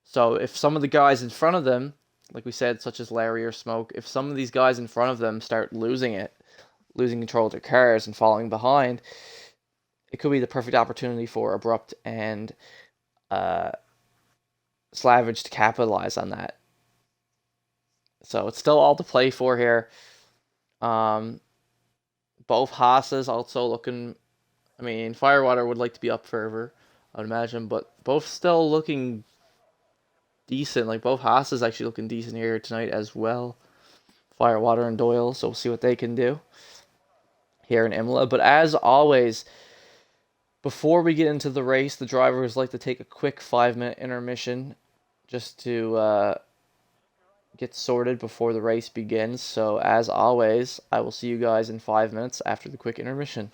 So if some of the guys in front of them, like we said, such as Larry or Smoke, if some of these guys in front of them start losing control of their cars and falling behind, it could be the perfect opportunity for Abrupt and Slavage to capitalize on that. So it's still all to play for here. Both Haas's also looking, I mean, Firewater would like to be up further, I would imagine, but both still looking decent. Like, both Haas's actually looking decent here tonight as well. Firewater and Doyle, so we'll see what they can do. here in Imola. But as always, before we get into the race, the drivers like to take a quick 5-minute intermission just to get sorted before the race begins. So as always, I will see you guys in 5 minutes after the quick intermission.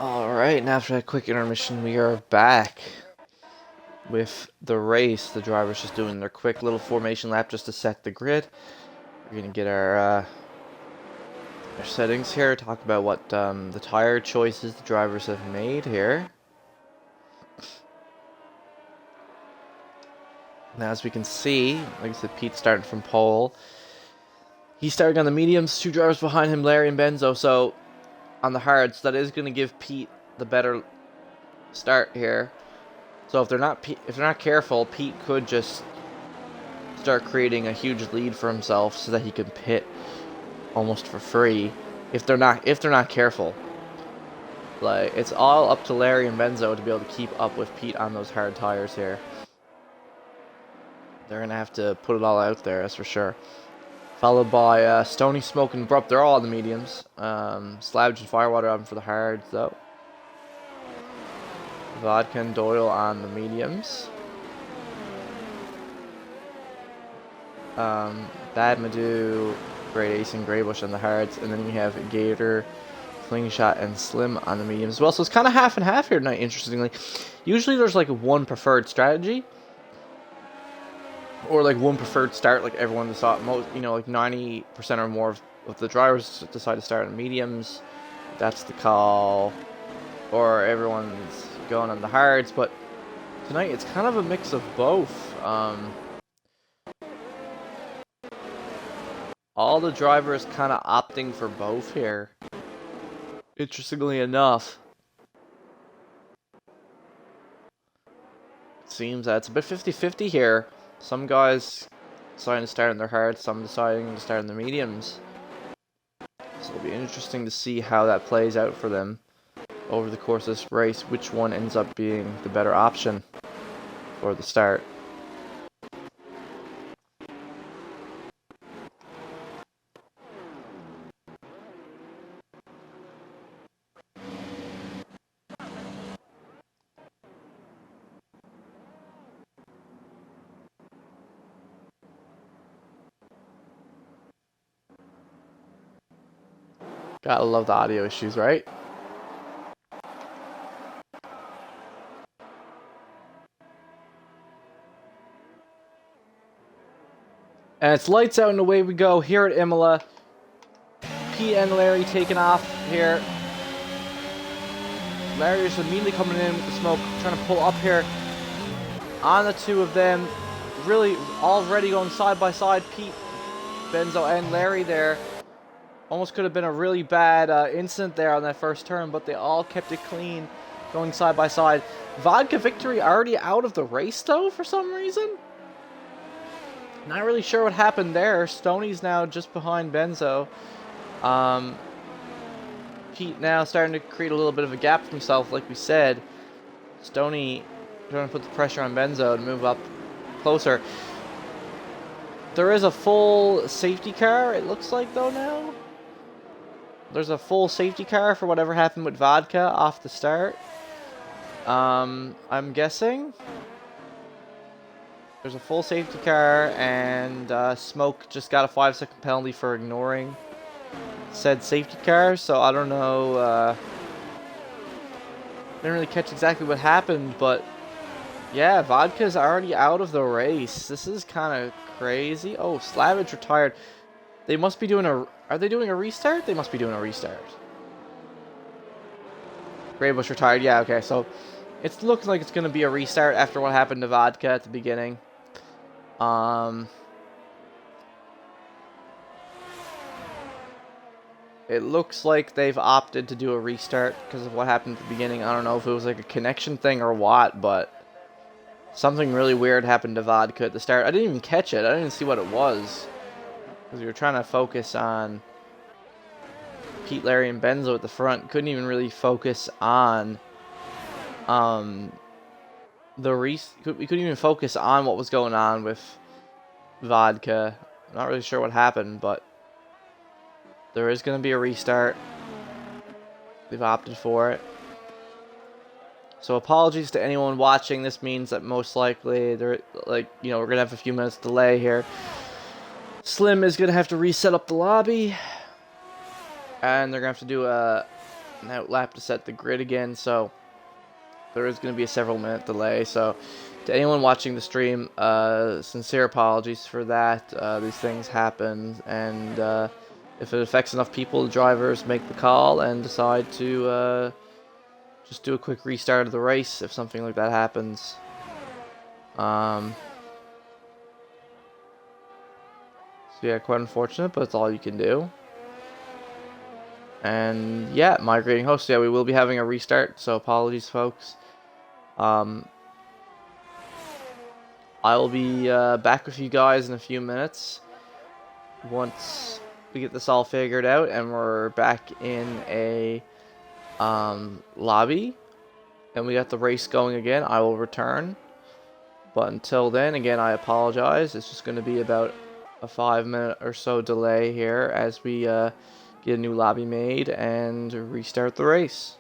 Alright, and after that quick intermission, we are back with the race. The drivers just doing their quick little formation lap just to set the grid. We're going to get our settings here, talk about what the tire choices the drivers have made here. Now, as we can see, like I said, Pete's starting from pole. He's starting on the mediums, 2 drivers behind him, Larry and Benzo. So, on the hards, that is going to give Pete the better start here. So if they're not careful, Pete could just start creating a huge lead for himself so that he can pit almost for free. If they're not careful, like, it's all up to Larry and Benzo to be able to keep up with Pete on those hard tires here. They're gonna have to put it all out there, that's for sure. Followed by Stony, Smoke, and Abrupt. They're all on the mediums. Slavage and Firewater on for the hards, though. Vodka and Doyle on the mediums. Bad Madu, Great Ace, and Greybush on the hards. And then we have Gator, Slingshot, and Slim on the mediums as well. So it's kind of half and half here tonight, interestingly. Usually there's like one preferred strategy. Or like one preferred start, like everyone decided, like 90% or more of the drivers decide to start on mediums. That's the call. Or everyone's going on the hards. But tonight it's kind of a mix of both. All the drivers kind of opting for both here. Interestingly enough. It seems that it's a bit 50-50 here. Some guys deciding to start on their hards, some deciding to start on the mediums. So it'll be interesting to see how that plays out for them over the course of this race, which one ends up being the better option for the start. Gotta love the audio issues, right? And it's lights out and away we go here at Imola. Pete and Larry taking off here. Larry is immediately coming in with the smoke, trying to pull up here on the two of them. Really already going side by side. Pete, Benzo, and Larry there. Almost could have been a really bad incident there on that first turn, but they all kept it clean, going side by side. Vodka Victory already out of the race, though, for some reason. Not really sure what happened there. Stoney's now just behind Benzo. Pete now starting to create a little bit of a gap for himself, like we said. Stoney trying to put the pressure on Benzo to move up closer. There is a full safety car, it looks like, though, now. There's a full safety car for whatever happened with Vodka off the start. I'm guessing. There's a full safety car, and Smoke just got a 5-second penalty for ignoring said safety car, so I don't know. Didn't really catch exactly what happened, but yeah, Vodka's already out of the race. This is kind of crazy. Oh, Slavage retired. They must be doing a... Are they doing a restart? They must be doing a restart. Greybush retired. Yeah, okay. So it's looking like it's going to be a restart after what happened to Vodka at the beginning. It looks like they've opted to do a restart because of what happened at the beginning. I don't know if it was like a connection thing or what, but something really weird happened to Vodka at the start. I didn't even catch it. I didn't even see what it was. Because we were trying to focus on Pete, Larry, and Benzo at the front. Couldn't even really focus on we couldn't even focus on what was going on with Vodka. I'm not really sure what happened, but there is going to be a restart. They've opted for it. So apologies to anyone watching. This means that most likely we're going to have a few minutes delay here. Slim is going to have to reset up the lobby. And they're going to have to do a an outlap to set the grid again, so there is going to be a several minute delay. So to anyone watching the stream, sincere apologies for that. These things happen, and if it affects enough people, the drivers make the call and decide to just do a quick restart of the race if something like that happens. So yeah, quite unfortunate, but it's all you can do. And yeah, migrating host. Yeah, we will be having a restart, so apologies, folks. I will be back with you guys in a few minutes once we get this all figured out and we're back in a lobby and we got the race going again. I will return, but until then, again, I apologize. It's just going to be about a 5-minute or so delay here as we get a new lobby made and restart the race.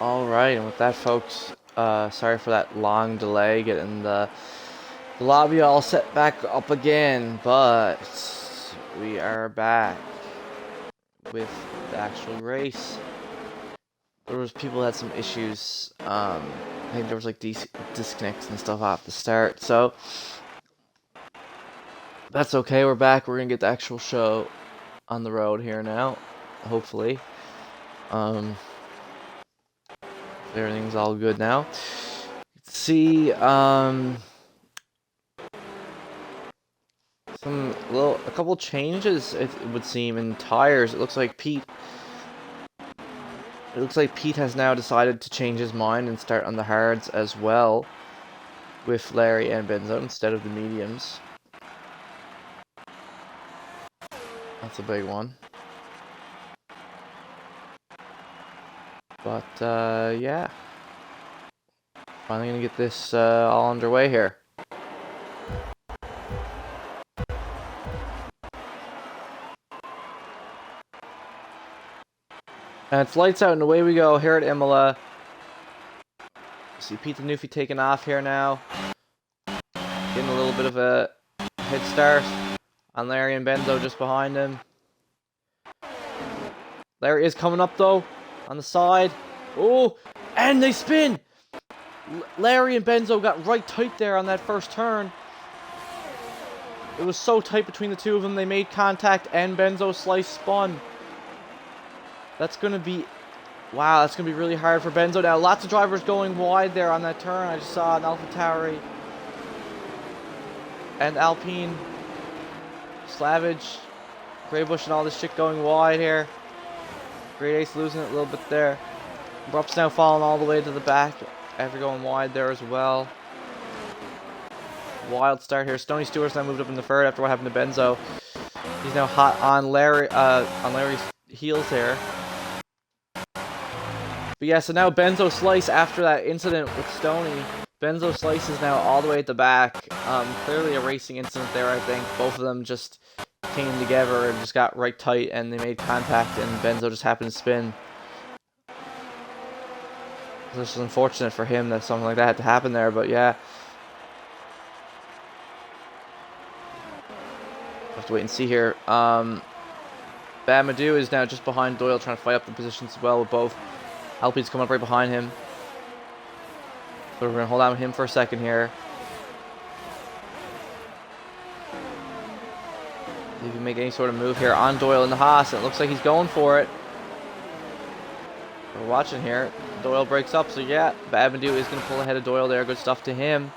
Alright, and with that, folks, sorry for that long delay getting the lobby all set back up again, but we are back with the actual race. There was people that had some issues. I think there was like disconnects and stuff off the start, so that's okay. We're back. We're gonna get the actual show on the road here now, hopefully. Everything's all good now. Let's see, a couple changes, it would seem, in tires. It looks like Pete has now decided to change his mind and start on the hards as well, with Larry and Benzo instead of the mediums. That's a big one. But, yeah. Finally gonna get this all underway here. And it's lights out and away we go here at Imola. See Pete the Newfie taking off here now. Getting a little bit of a head start on Larry and Benzo just behind him. Larry is coming up though, on the side. Oh, and they spin! Larry and Benzo got right tight there on that first turn. It was so tight between the two of them, they made contact and Benzo slice spun. That's going to be... Wow, that's going to be really hard for Benzo now. Lots of drivers going wide there on that turn. I just saw an AlphaTauri and Alpine, Slavage, Greybush and all this shit going wide here. Great Ace losing it a little bit there. Rupp's now falling all the way to the back after going wide there as well. Wild start here. Stony Stewart's now moved up in the third after what happened to Benzo. He's now hot on Larry's heels here. But yeah, so now Benzo Slice, after that incident with Stony, Benzo Slice is now all the way at the back. Clearly a racing incident there, I think. Both of them just came together and just got right tight and they made contact and Benzo just happened to spin. This is unfortunate for him that something like that had to happen there, but yeah. Have to wait and see here. Bamadou is now just behind Doyle, trying to fight up the positions as well with both. Alpine's coming up right behind him. So we're going to hold on to him for a second here. See if he can make any sort of move here on Doyle in the Haas. It looks like he's going for it. We're watching here. Doyle breaks up, so yeah, Bamadou is going to pull ahead of Doyle there. Good stuff to him.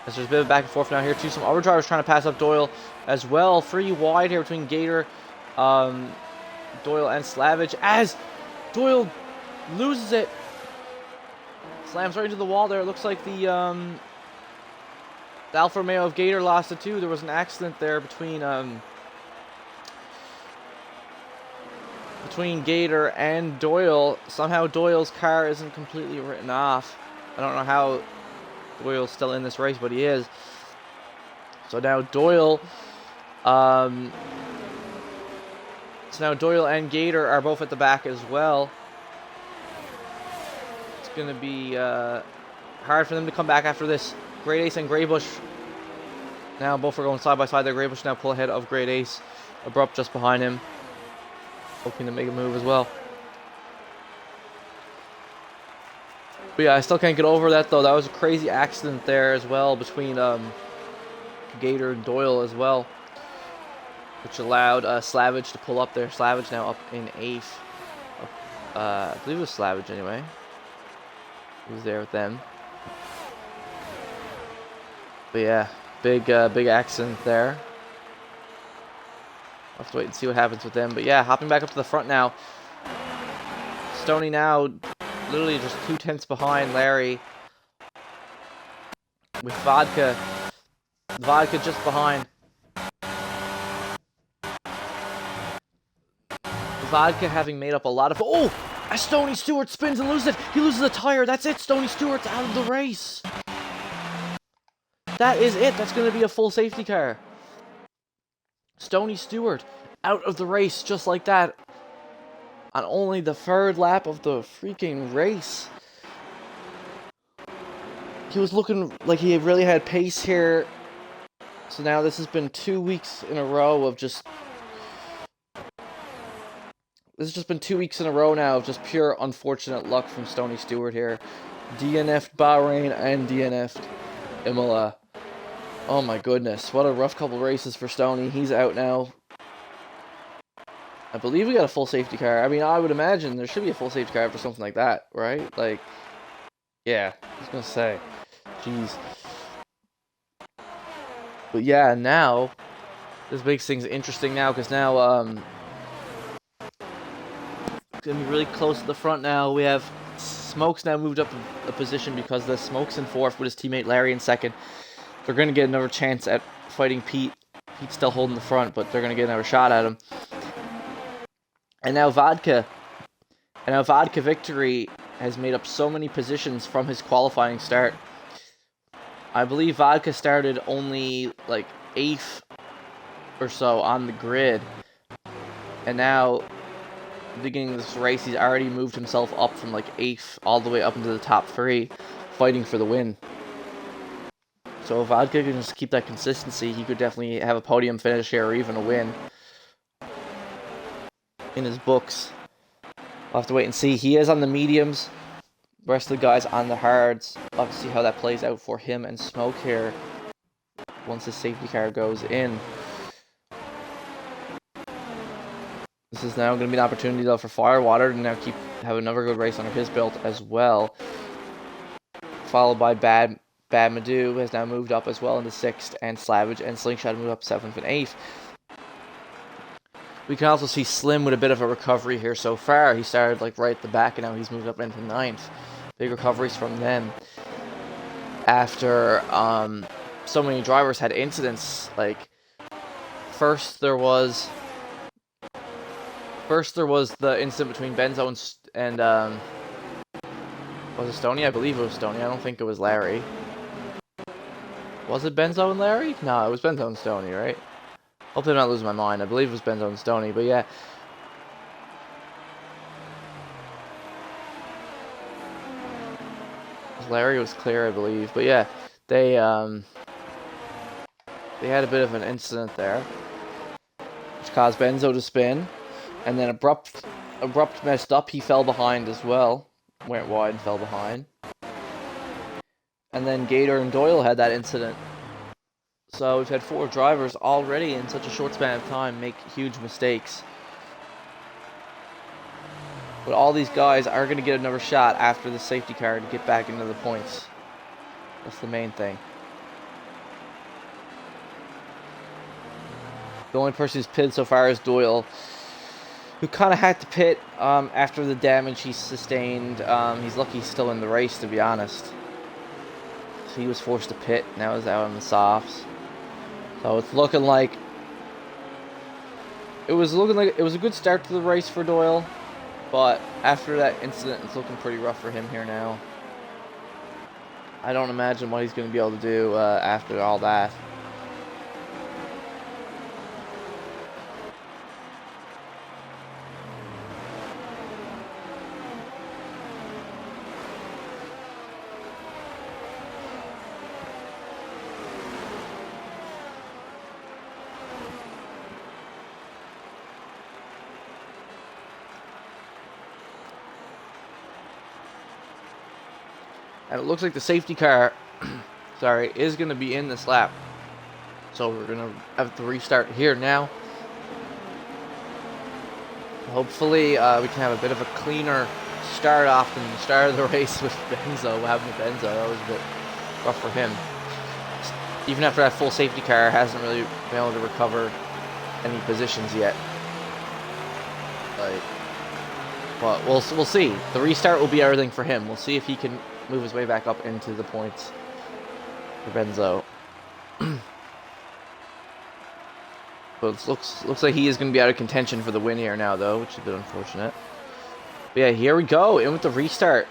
As there's a bit of back and forth now here too. Some other drivers trying to pass up Doyle as well. 3 wide here between Gator, Doyle and Slavage. As Doyle loses it, slams right into the wall there. It looks like the Alfa Romeo of Gator lost it too. There was an accident there between Gator and Doyle. Somehow Doyle's car isn't completely written off. I don't know how Doyle's still in this race, but he is. So now Doyle, Doyle and Gator are both at the back as well. It's going to be hard for them to come back after this. Great Ace and Greybush now both are going side by side there. Greybush now pull ahead of Great Ace. Abrupt just behind him, hoping to make a move as well. But yeah, I still can't get over that though. That was a crazy accident there as well between Gator and Doyle as well, which allowed Slavage to pull up there. Slavage now up in 8th. I believe it was Slavage anyway. He was there with them. But yeah, big accident there. I'll have to wait and see what happens with them. But yeah, hopping back up to the front now. Stony now literally just 2 tenths behind Larry, with Vodka just behind. Vodka having made up a lot of... Oh! As Stony Stewart spins and loses it. He loses a tire. That's it. Stony Stewart's out of the race. That is it. That's going to be a full safety car. Stoney Stewart out of the race just like that on only the 3rd lap of the freaking race. He was looking like he really had pace here. So now this has been 2 weeks in a row of just... This has just been 2 weeks in a row now of just pure unfortunate luck from Stoney Stewart here. DNF'd Bahrain and DNF'd Imola. Oh my goodness, what a rough couple races for Stoney. He's out now. I believe we got a full safety car. I mean, I would imagine there should be a full safety car for something like that, right? Like, yeah, I was gonna say. Jeez. But yeah, now, this makes things interesting now, because now, it's gonna be really close to the front now. We have Smokes now moved up a position because the Smokes in 4th with his teammate Larry in 2nd. They're gonna get another chance at fighting Pete. Pete's still holding the front, but they're gonna get another shot at him. And now Vodka Victory has made up so many positions from his qualifying start. I believe Vodka started only like 8th or so on the grid. And now, beginning of this race, he's already moved himself up from like 8th all the way up into the top 3, fighting for the win. So if Vodka can just keep that consistency, he could definitely have a podium finish here or even a win in his books. We'll have to wait and see. He is on the mediums. The rest of the guys on the hards. We'll have to see how that plays out for him and Smoke here once his safety car goes in. This is now going to be an opportunity though for Firewater to now have another good race under his belt as well. Followed by Bad Madu has now moved up as well into 6th, and Slavage and Slingshot move up 7th and 8th. We can also see Slim with a bit of a recovery here so far. He started like right at the back and now he's moved up into 9th. Big recoveries from them. After so many drivers had incidents. Like first there was the incident between Benzo and was it Stoney? I believe it was Stoney. I don't think it was Larry. Was it Benzo and Larry? No, it was Benzo and Stoney, right? Hopefully I'm not losing my mind. I believe it was Benzo and Stoney, but yeah. Larry was clear, I believe. But yeah, they had a bit of an incident there, which caused Benzo to spin. And then Abrupt messed up. He fell behind as well. Went wide and fell behind. And then Gator and Doyle had that incident. So we've had 4 drivers already in such a short span of time make huge mistakes. But all these guys are going to get another shot after the safety car to get back into the points. That's the main thing. The only person who's pitted so far is Doyle, who kind of had to pit after the damage he sustained. He's lucky he's still in the race, to be honest. So he was forced to pit. Now he's out on the softs. So it's looking like it was a good start to the race for Doyle, but after that incident, it's looking pretty rough for him here now. I don't imagine what he's going to be able to do after all that. And it looks like the safety car, is going to be in this lap. So we're going to have to restart here now. Hopefully we can have a bit of a cleaner start off than the start of the race with Benzo. What happened with Benzo? That was a bit rough for him. Even after that full safety car, hasn't really been able to recover any positions yet. But we'll see. The restart will be everything for him. We'll see if he can move his way back up into the points for Benzo. But it looks like he is going to be out of contention for the win here now, though, which is a bit unfortunate. But yeah, here we go. In with the restart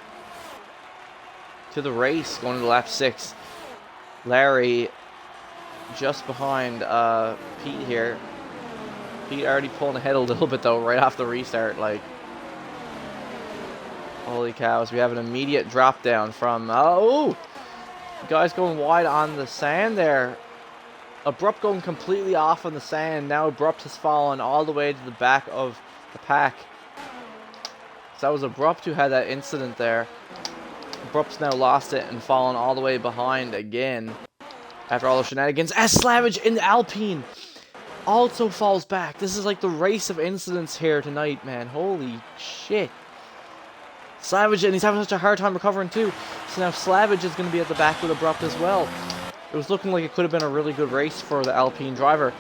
to the race, going into lap 6. Larry just behind Pete here. Pete already pulling ahead a little bit though, right off the restart. Like, holy cows, we have an immediate drop down from, oh, guys going wide on the sand there. Abrupt going completely off on the sand. Now Abrupt has fallen all the way to the back of the pack. So that was Abrupt who had that incident there. Abrupt's now lost it and fallen all the way behind again after all those shenanigans. As Slavage in the Alpine also falls back. This is like the race of incidents here tonight, man. Holy shit. Slavage, and he's having such a hard time recovering too. So now Slavage is going to be at the back with Abrupt as well. It was looking like it could have been a really good race for the Alpine driver.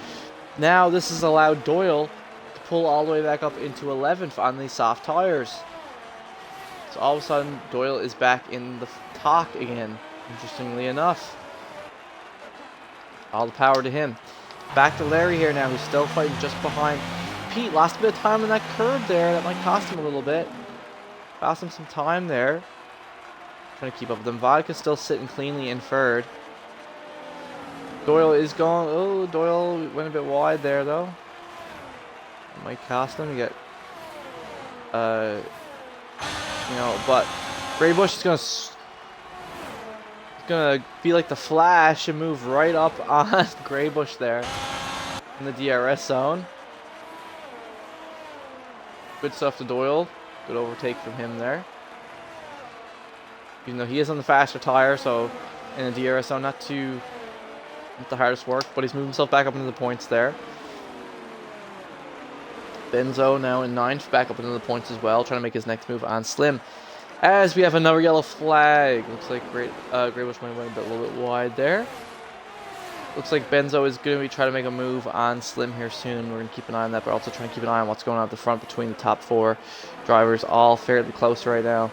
Now this has allowed Doyle to pull all the way back up into 11th on these soft tires. So all of a sudden, Doyle is back in the talk again, interestingly enough. All the power to him. Back to Larry here now, who's still fighting just behind Pete. Lost a bit of time in that curve there. That might cost him a little bit. Cost him some time there. Trying to keep up with them. Vodka's still sitting cleanly in third. Doyle is going. Oh, Doyle went a bit wide there, though. It might cost him. You get, but Graybush is gonna be like the Flash and move right up on Graybush there in the DRS zone. Good stuff to Doyle. Good overtake from him there. Even though he is on the faster tire, so in the DRS zone, not the hardest work, but he's moved himself back up into the points there. Benzo now in 9th, back up into the points as well, trying to make his next move on Slim. As we have another yellow flag. Looks like Graybush might have went a little bit wide there. Looks like Benzo is going to be trying to make a move on Slim here soon. We're going to keep an eye on that, but also trying to keep an eye on what's going on at the front between the top 4 drivers, all fairly close right now.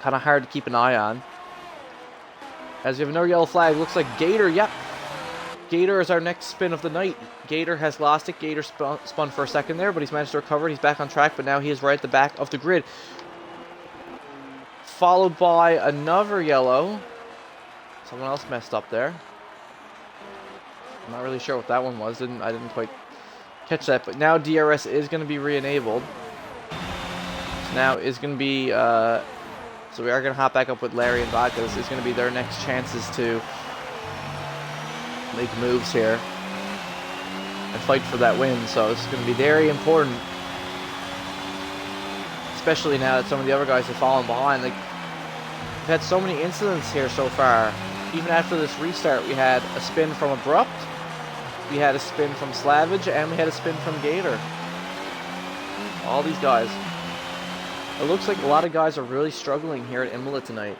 Kind of hard to keep an eye on. As we have another yellow flag. Looks like Gator, yep. Gator is our next spin of the night. Gator has lost it. Gator spun for a second there, but he's managed to recover. He's back on track, but now he is right at the back of the grid. Followed by another yellow. Someone else messed up there. I'm not really sure what that one was. I didn't quite catch that, but now DRS is going to be re-enabled. So now is going to be... so we are going to hop back up with Larry and Vodka. This is going to be their next chances to make moves here and fight for that win. So it's going to be very important, especially now that some of the other guys have fallen behind. Like, we've had so many incidents here so far. Even after this restart, we had a spin from Abrupt, we had a spin from Slavage, and we had a spin from Gator. All these guys. It looks like a lot of guys are really struggling here at Imola tonight.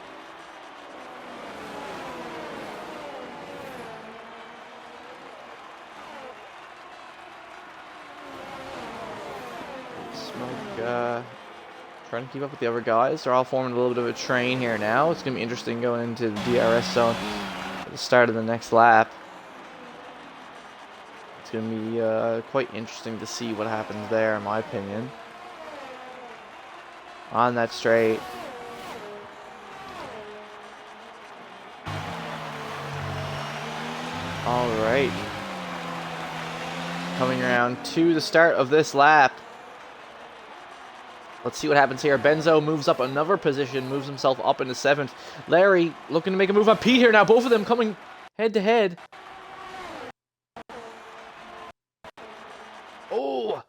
Smoke, trying to keep up with the other guys. They're all forming a little bit of a train here now. It's going to be interesting going into the DRS zone at the start of the next lap. It's going to be quite interesting to see what happens there, in my opinion. On that straight. Alright. Coming around to the start of this lap. Let's see what happens here. Benzo moves up another position, moves himself up into 7th. Larry looking to make a move on Pete here now. Both of them coming head to head. Oh!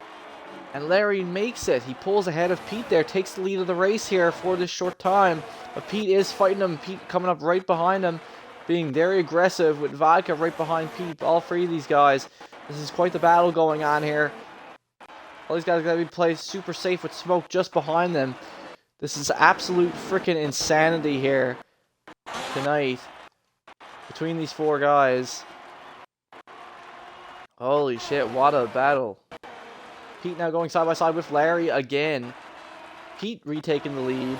And Larry makes it. He pulls ahead of Pete there, takes the lead of the race here for this short time. But Pete is fighting him. Pete coming up right behind him, being very aggressive with Vodka right behind Pete. All 3 of these guys. This is quite the battle going on here. All these guys got to be played super safe with Smoke just behind them. This is absolute freaking insanity here tonight between these 4 guys. Holy shit, what a battle. Pete now going side by side with Larry again. Pete retaking the lead.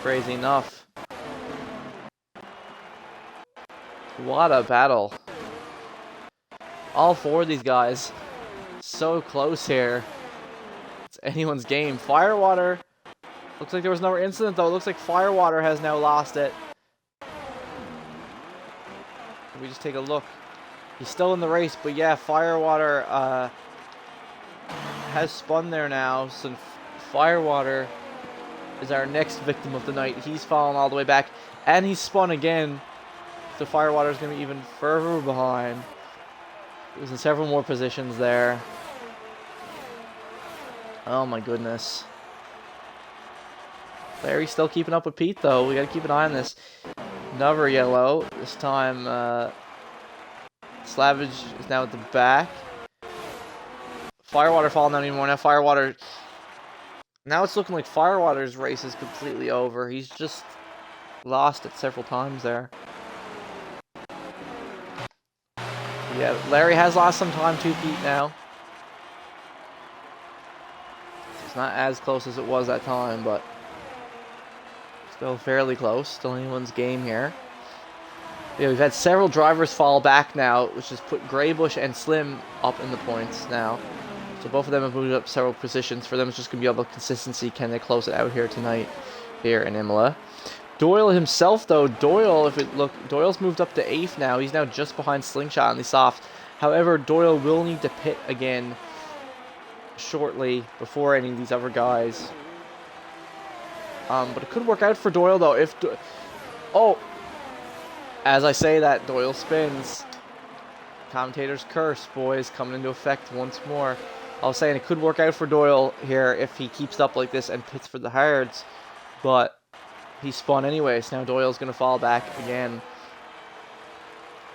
Crazy enough. What a battle. All 4 of these guys. So close here. It's anyone's game. Firewater. Looks like there was another incident though. Looks like Firewater has now lost it. we just take a look. He's still in the race, but yeah, Firewater has spun there now. So Firewater is our next victim of the night. He's fallen all the way back, and he's spun again. So Firewater is going to be even further behind. He was in several more positions there. Oh my goodness. Larry's still keeping up with Pete, though. We got to keep an eye on this. Another yellow. This time, Slavage is now at the back. Firewater falling down anymore. Now Firewater... Now it's looking like Firewater's race is completely over. He's just lost it several times there. Yeah, Larry has lost some time to Pete now. It's not as close as it was that time, but still fairly close. Still anyone's game here. Yeah, we've had several drivers fall back now, which has put Graybush and Slim up in the points now. So both of them have moved up several positions. For them, it's just going to be all about consistency. Can they close it out here tonight, here in Imola? Doyle himself, though, Doyle's moved up to 8th now. He's now just behind Slingshot on the soft. However, Doyle will need to pit again shortly before any of these other guys. But it could work out for Doyle, though. As I say that, Doyle spins. Commentator's curse, boys, coming into effect once more. I was saying it could work out for Doyle here if he keeps up like this and pits for the hards. But he spun anyway, so now Doyle's going to fall back again.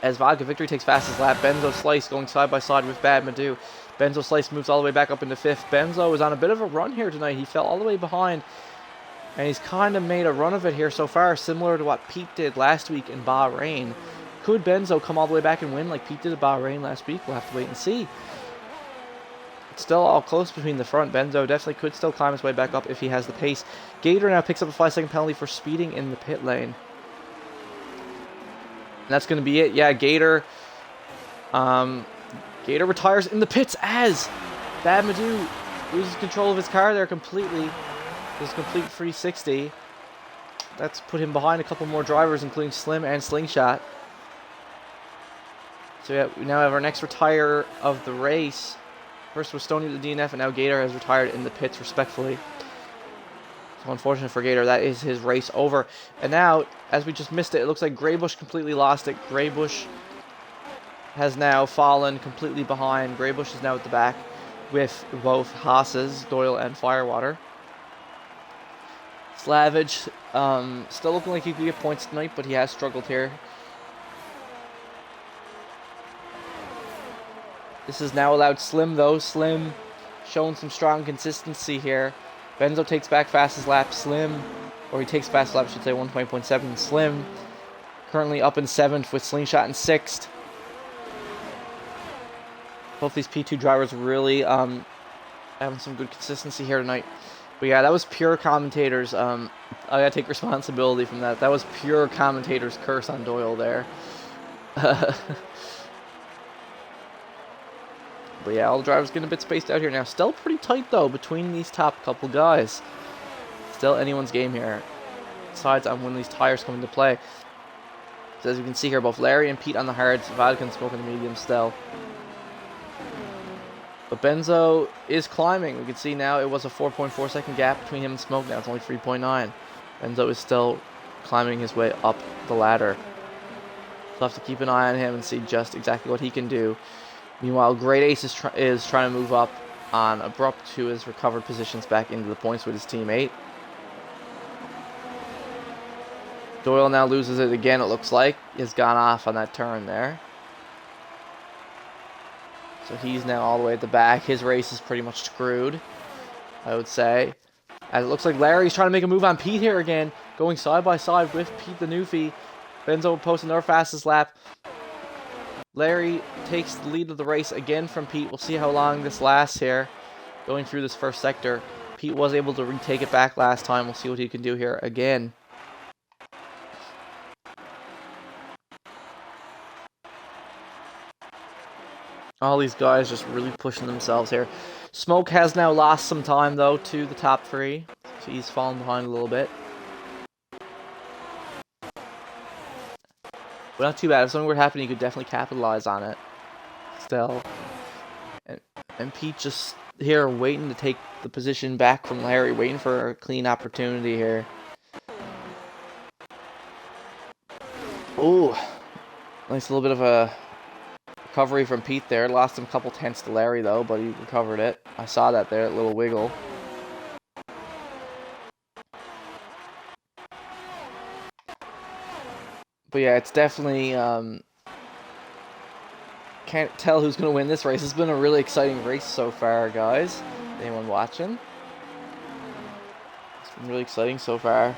As Vodka Victory takes fastest lap, Benzo Slice going side by side with Bad Madu. Benzo Slice moves all the way back up into 5th. Benzo is on a bit of a run here tonight. He fell all the way behind, and he's kind of made a run of it here so far, similar to what Pete did last week in Bahrain. Could Benzo come all the way back and win like Pete did at Bahrain last week? We'll have to wait and see. It's still all close between the front. Benzo definitely could still climb his way back up if he has the pace. Gator now picks up a 5-second penalty for speeding in the pit lane. And that's going to be it. Yeah, Gator retires in the pits as Bad Madu loses control of his car there completely. Does a complete 360. That's put him behind a couple more drivers, including Slim and Slingshot. So yeah, we now have our next retire of the race. First was Stoney with the DNF, and now Gator has retired in the pits respectfully. So unfortunate for Gator, that is his race over. And now, as we just missed it, it looks like Graybush completely lost it. Graybush has now fallen completely behind. Graybush is now at the back with both Haas's, Doyle and Firewater. Slavage, still looking like he could get points tonight, but he has struggled here. This has now allowed Slim, though. Slim showing some strong consistency here. Benzo takes back fastest lap. Slim, or he takes fastest lap, I should say, 120.7. Slim currently up in 7th with Slingshot in 6th. Both these P2 drivers really having some good consistency here tonight. But yeah, that was pure commentators. I gotta take responsibility from that. That was pure commentators' curse on Doyle there. But yeah, all the drivers getting a bit spaced out here now. Still pretty tight, though, between these top couple guys. Still anyone's game here. Besides on when these tires come into play. So as you can see here, both Larry and Pete on the hards. Vodka smoking the medium still. But Benzo is climbing. We can see now it was a 4.4 second gap between him and Smoke. Now it's only 3.9. Benzo is still climbing his way up the ladder. So have to keep an eye on him and see just exactly what he can do. Meanwhile, Great Ace is trying to move up on Abrupt, who has recovered positions back into the points with his teammate. Doyle now loses it again, it looks like. He has gone off on that turn there. So he's now all the way at the back. His race is pretty much screwed, I would say. As it looks like Larry's trying to make a move on Pete here again, going side by side with Pete the Newfie. Benzo posting their fastest lap. Larry takes the lead of the race again from Pete. We'll see how long this lasts here, going through this first sector. Pete was able to retake it back last time. We'll see what he can do here again. All these guys just really pushing themselves here. Smoke has now lost some time, though, to the top 3. So he's fallen behind a little bit. But not too bad. If something were to happen, he could definitely capitalize on it. Still. And Pete just here waiting to take the position back from Larry, waiting for a clean opportunity here. Ooh. Nice little bit of a recovery from Pete there. Lost him a couple tenths to Larry, though, but he recovered it. I saw that there, that little wiggle. But yeah, it's definitely... can't tell who's going to win this race. It's been a really exciting race so far, guys. Anyone watching? It's been really exciting so far.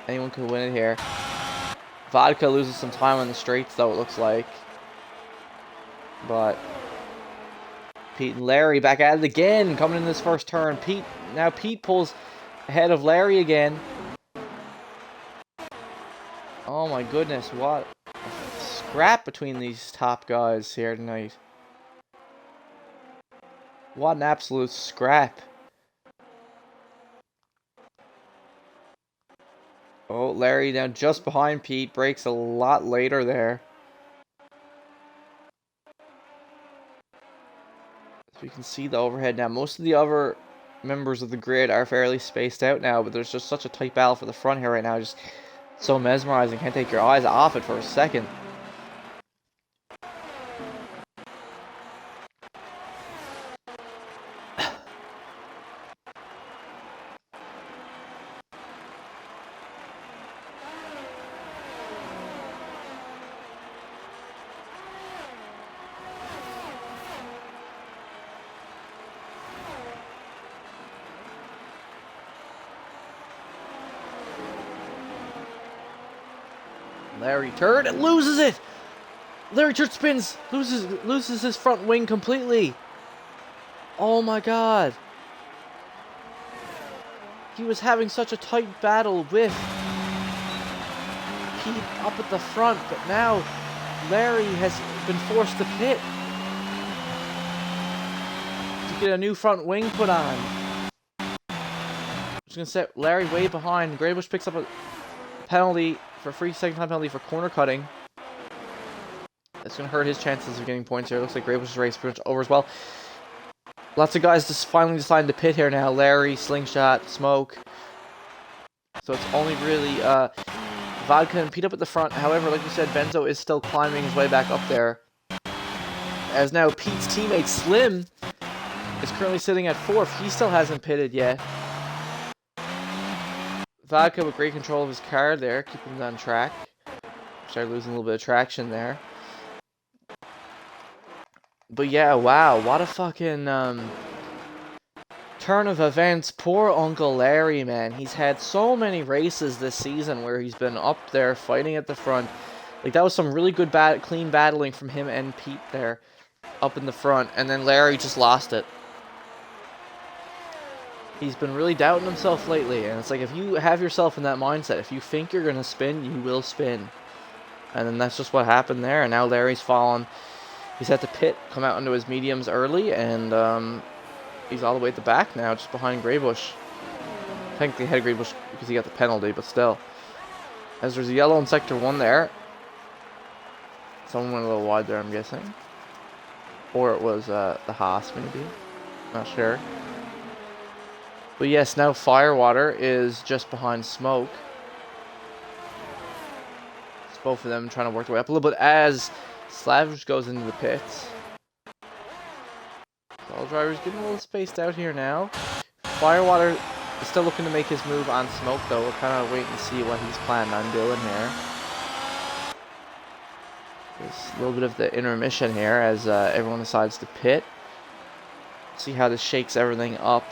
Anyone could win it here. Vodka loses some time on the straights, though, it looks like. But Pete and Larry back at it again, coming in this first turn. Now Pete pulls ahead of Larry again. Oh my goodness, what a scrap between these top guys here tonight. What an absolute scrap. Oh, Larry now just behind Pete, breaks a lot later there. So you can see the overhead now. Most of the other members of the grid are fairly spaced out now, but there's just such a tight battle for the front here right now. Just so mesmerizing. Can't take your eyes off it for a second. Larry turn and loses it. Larry turn spins, loses his front wing completely. Oh my god. He was having such a tight battle with Pete up at the front, but now Larry has been forced to pit to get a new front wing put on. Just gonna set Larry way behind. Graybush picks up a penalty for a free second time penalty for corner cutting. That's going to hurt his chances of getting points here. Looks like Graybush's race pretty much over as well. Lots of guys just finally deciding to pit here now. Larry, Slingshot, Smoke. So it's only really Vodka and Pete up at the front. However, like we said, Benzo is still climbing his way back up there. As now Pete's teammate Slim is currently sitting at 4th. He still hasn't pitted yet. Vodka with great control of his car there, keeping him on track. Started losing a little bit of traction there. But yeah, wow, what a fucking turn of events. Poor Uncle Larry, man. He's had so many races this season where he's been up there fighting at the front. Like, that was some really good, clean battling from him and Pete there up in the front. And then Larry just lost it. He's been really doubting himself lately, and it's like, if you have yourself in that mindset, if you think you're going to spin, you will spin. And then that's just what happened there, and now Larry's fallen. He's had to pit, come out into his mediums early, and he's all the way at the back now, just behind Graybush. Technically ahead of Graybush because he got the penalty, but still. As there's a yellow in Sector 1 there. Someone went a little wide there, I'm guessing. Or it was the Haas, maybe. Not sure. But yes, now Firewater is just behind Smoke. It's both of them trying to work their way up a little bit as Slavage goes into the pits. All drivers getting a little spaced out here now. Firewater is still looking to make his move on Smoke, though. We're kind of waiting to see what he's planning on doing here. There's a little bit of the intermission here as everyone decides to pit. See how this shakes everything up.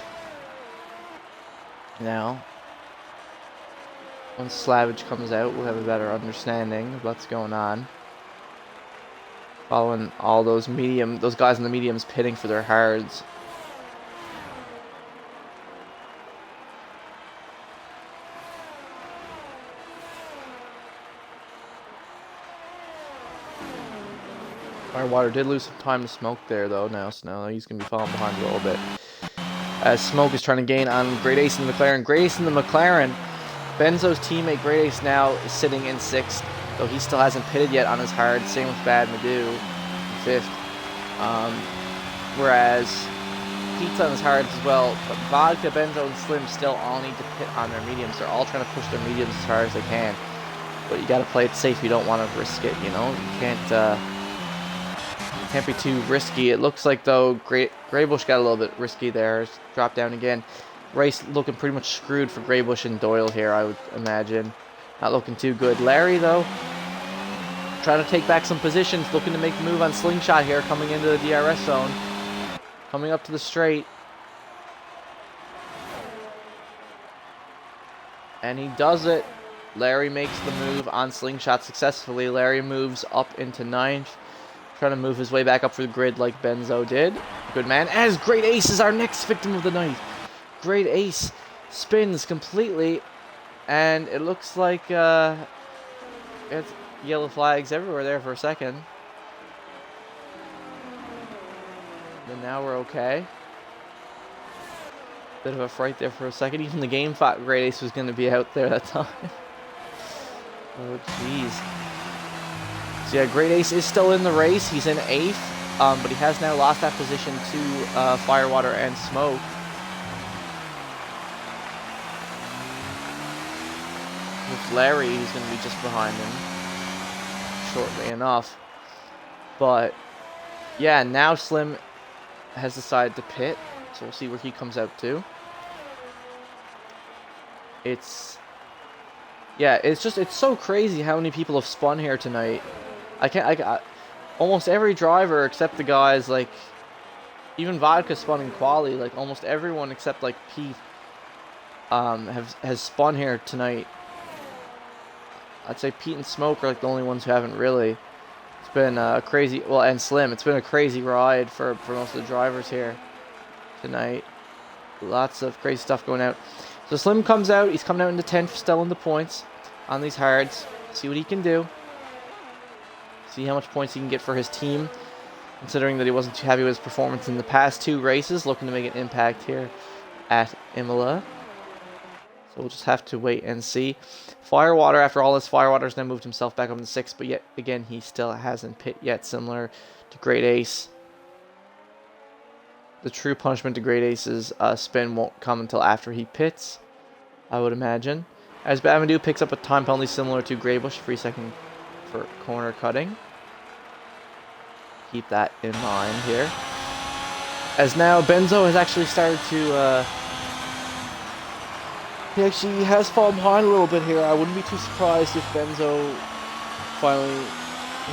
Now, once Slavage comes out, we'll have a better understanding of what's going on. Following all those guys in the mediums pitting for their hards. Firewater did lose some time to Smoke there, though, now, so now he's going to be falling behind a little bit. As Smoke is trying to gain on Great Ace in the McLaren. Great Ace in the McLaren. Benzo's teammate Great Ace now is sitting in 6th. though he still hasn't pitted yet on his hard. Same with Bad Madu, 5th. Whereas Pete's on his hards as well, but Vodka, Benzo, and Slim still all need to pit on their mediums. They're all trying to push their mediums as hard as they can. But you got to play it safe. You don't want to risk it, you know? You can't be too risky. It looks like, though, Graybush got a little bit risky there. Dropped down again. Race looking pretty much screwed for Graybush and Doyle here, I would imagine. Not looking too good. Larry, though, trying to take back some positions. Looking to make the move on Slingshot here, coming into the DRS zone. Coming up to the straight. And he does it. Larry makes the move on Slingshot successfully. Larry moves up into 9th. Trying to move his way back up for the grid like Benzo did. Good man. As Great Ace is our next victim of the night. Great Ace spins completely. And it looks like it's yellow flags everywhere there for a second. And now we're okay. Bit of a fright there for a second. Even the game thought Great Ace was going to be out there that time. Oh, jeez. So yeah, Great Ace is still in the race. He's in 8th, but he has now lost that position to Firewater and Smoke. With Larry, he's going to be just behind him shortly enough. But yeah, now Slim has decided to pit, so we'll see where he comes out to. It's so crazy how many people have spun here tonight. Almost every driver except the guys like, even Vodka spun in quali, like almost everyone except like Pete has spun here tonight. I'd say Pete and Smoke are like the only ones who haven't really. It's been crazy, well, and Slim, it's been a crazy ride for most of the drivers here tonight. Lots of crazy stuff going out. So Slim comes out, he's coming out into 10th, still in the points on these hards. See what he can do. See how much points he can get for his team, considering that he wasn't too happy with his performance in the past 2 races, looking to make an impact here at Imola. So we'll just have to wait and see. Firewater, after all this, Firewater's now moved himself back up in 6th, but yet again, he still hasn't pit yet, similar to Great Ace. The true punishment to Great Ace's spin won't come until after he pits, I would imagine. As Bamadu picks up a time penalty similar to Graybush, 3 second for corner cutting. Keep that in mind here. As now Benzo has actually started to... he actually has fallen behind a little bit here. I wouldn't be too surprised if Benzo finally,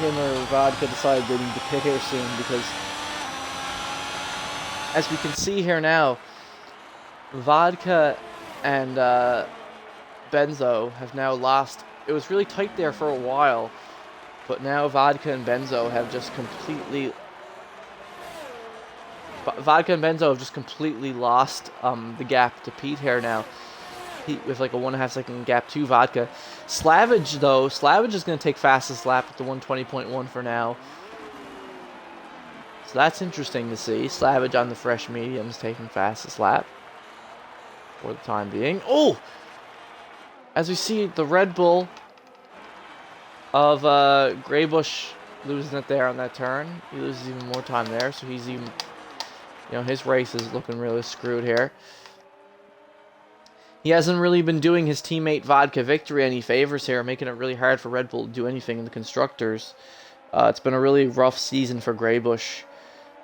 him or Vodka, decided they need to pit here soon, because as we can see here now, Vodka and Benzo have now lost. It was really tight there for a while, but now Vodka and Benzo have just completely lost the gap to Pete here now. Pete with like a 1.5 second gap to Vodka. Slavage, though, Slavage is going to take fastest lap at the 120.1 for now. So that's interesting to see. Slavage on the fresh mediums taking fastest lap for the time being. Oh! As we see the Red Bull of Graybush losing it there on that turn. He loses even more time there, so he's even, his race is looking really screwed here. He hasn't really been doing his teammate Vodka Victory any favors here, making it really hard for Red Bull to do anything in the Constructors. It's been a really rough season for Graybush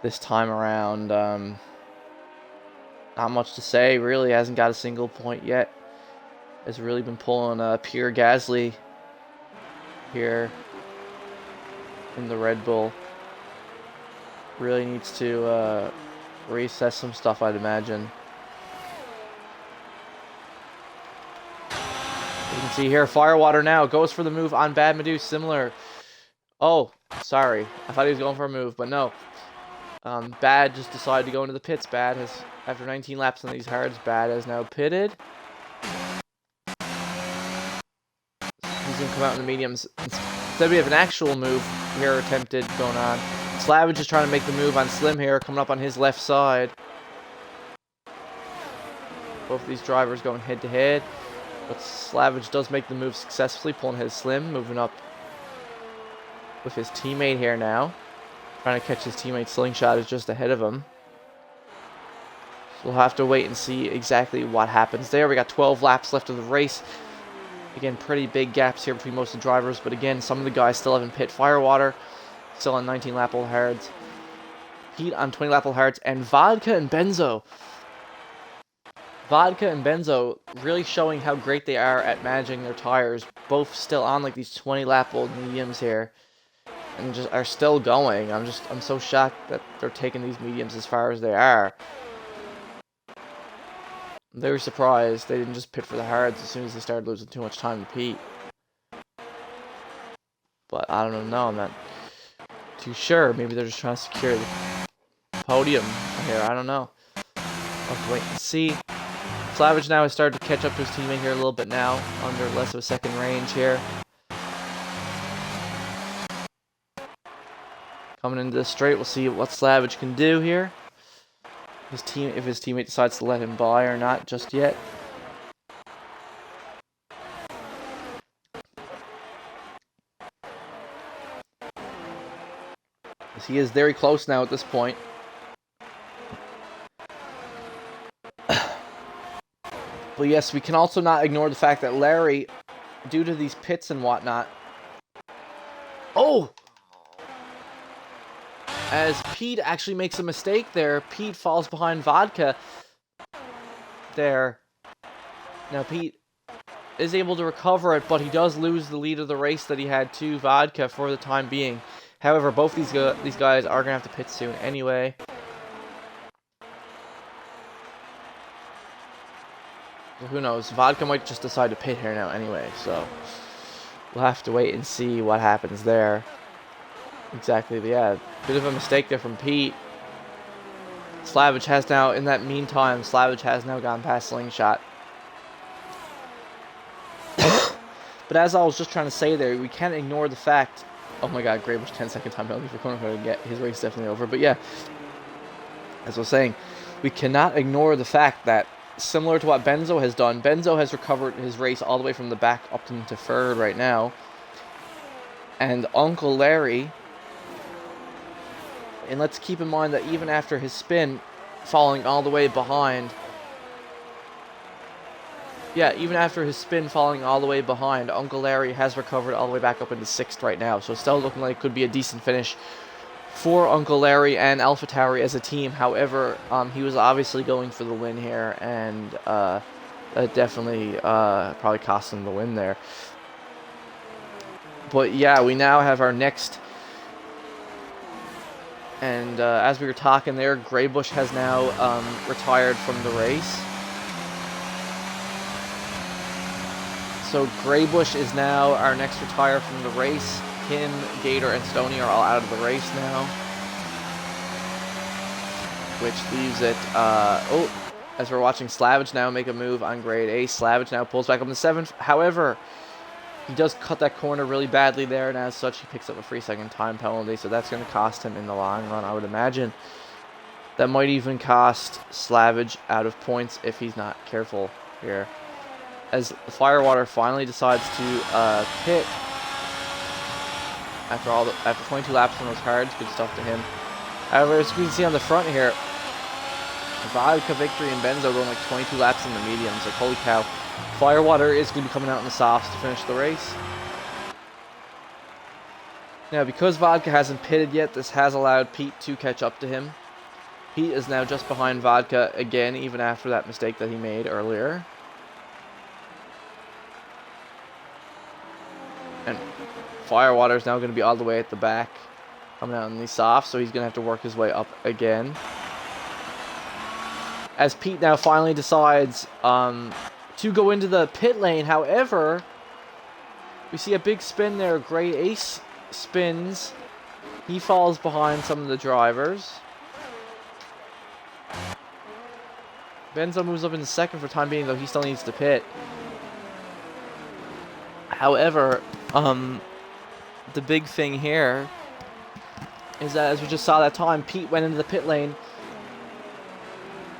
this time around. Not much to say, really. Hasn't got a single point yet. Has really been pulling Pierre Gasly here in the Red Bull. Really needs to reassess some stuff, I'd imagine. You can see here, Firewater now goes for the move on Bad Madu, similar. Oh, sorry. I thought he was going for a move, but no. Bad just decided to go into the pits. Bad has, after 19 laps on these hards, Bad has now pitted. He's going to come out in the mediums. Instead we have an actual move here attempted going on. Slavage is trying to make the move on Slim here, coming up on his left side. Both of these drivers going head to head. But Slavage does make the move successfully, pulling his Slim, moving up with his teammate here now. Trying to catch his teammate. Slingshot is just ahead of him. So we'll have to wait and see exactly what happens there. We got 12 laps left of the race. Again, pretty big gaps here between most of the drivers. But again, some of the guys still haven't pit. Firewater still on 19 lap old hards. Pete on 20 lap old hards. And Vodka and Benzo. Vodka and Benzo really showing how great they are at managing their tires. Both still on like these 20 lap old mediums here. And just are still going. I'm so shocked that they're taking these mediums as far as they are. I'm very surprised they didn't just pit for the hards as soon as they started losing too much time to Pete. But I don't know, I'm not too sure. Maybe they're just trying to secure the podium here, I don't know. I'll have to wait and see. Slavage now has started to catch up to his teammate here a little bit now, under less of a second range here. Coming into this straight, we'll see what Slavage can do here. If his teammate decides to let him by or not just yet. As he is very close now at this point. But yes, we can also not ignore the fact that Larry, due to these pits and whatnot... Oh! As Pete actually makes a mistake there. Pete falls behind Vodka there. Now Pete is able to recover it, but he does lose the lead of the race that he had to Vodka for the time being. However, both these guys are going to have to pit soon anyway. So who knows? Vodka might just decide to pit here now anyway, so we'll have to wait and see what happens there. Exactly, yeah. Bit of a mistake there from Pete. Slavage has now, in that meantime, Slavage has now gone past Slingshot. But as I was just trying to say there, we can't ignore the fact... Oh my god, Graybush 10-second time penalty for Kona to get his race definitely over. But yeah, as I was saying, we cannot ignore the fact that, similar to what Benzo has done, Benzo has recovered his race all the way from the back up into third right now. And Uncle Larry... And let's keep in mind that even after his spin, falling all the way behind... Yeah, even after his spin falling all the way behind, Uncle Larry has recovered all the way back up into 6th right now. So still looking like it could be a decent finish for Uncle Larry and AlphaTauri as a team. However, he was obviously going for the win here, and that definitely probably cost him the win there. But yeah, we now have our next... And as we were talking there, Graybush has now retired from the race. So Graybush is now our next retire from the race. Him, Gator, and Stoney are all out of the race now. Which leaves it... as we're watching Slavage now make a move on grade A. Slavage now pulls back up to 7th. However... He does cut that corner really badly there, and as such, he picks up a 3-second time penalty, so that's going to cost him in the long run, I would imagine. That might even cost Slavage out of points if he's not careful here. As Firewater finally decides to pit after 22 laps on those hards, good stuff to him. However, as we can see on the front here, Vodka, Victory, and Benzo going like 22 laps in the mediums, like holy cow. Firewater is going to be coming out in the softs to finish the race. Now, because Vodka hasn't pitted yet, this has allowed Pete to catch up to him. Pete is now just behind Vodka again, even after that mistake that he made earlier. And Firewater is now going to be all the way at the back, coming out in the softs, so he's going to have to work his way up again. As Pete now finally decides... to go into the pit lane. However, we see a big spin there. Gray Ace spins. He falls behind some of the drivers. Benzo moves up into 2nd for time being, though he still needs to pit. However, the big thing here is that, as we just saw that time, Pete went into the pit lane.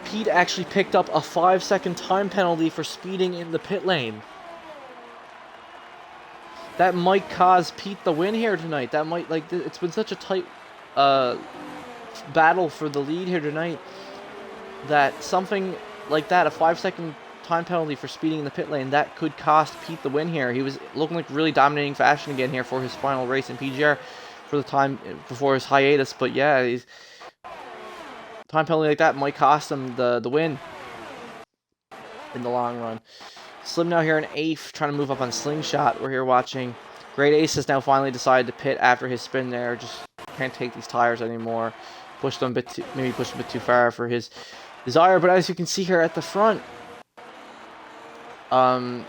Pete actually picked up a 5-second time penalty for speeding in the pit lane. that might cause Pete the win here tonight. That might, like, it's been such a tight battle for the lead here tonight that something like that, a 5-second time penalty for speeding in the pit lane, that could cost Pete the win here. He was looking like really dominating fashion again here for his final race in PGR for the time before his hiatus. But yeah, time penalty like that might cost him the win in the long run. Slim now here in 8th, trying to move up on Slingshot. We're here watching. Great Ace has now finally decided to pit after his spin there. Just can't take these tires anymore. Pushed them a bit maybe pushed a bit too far for his desire. But as you can see here at the front, both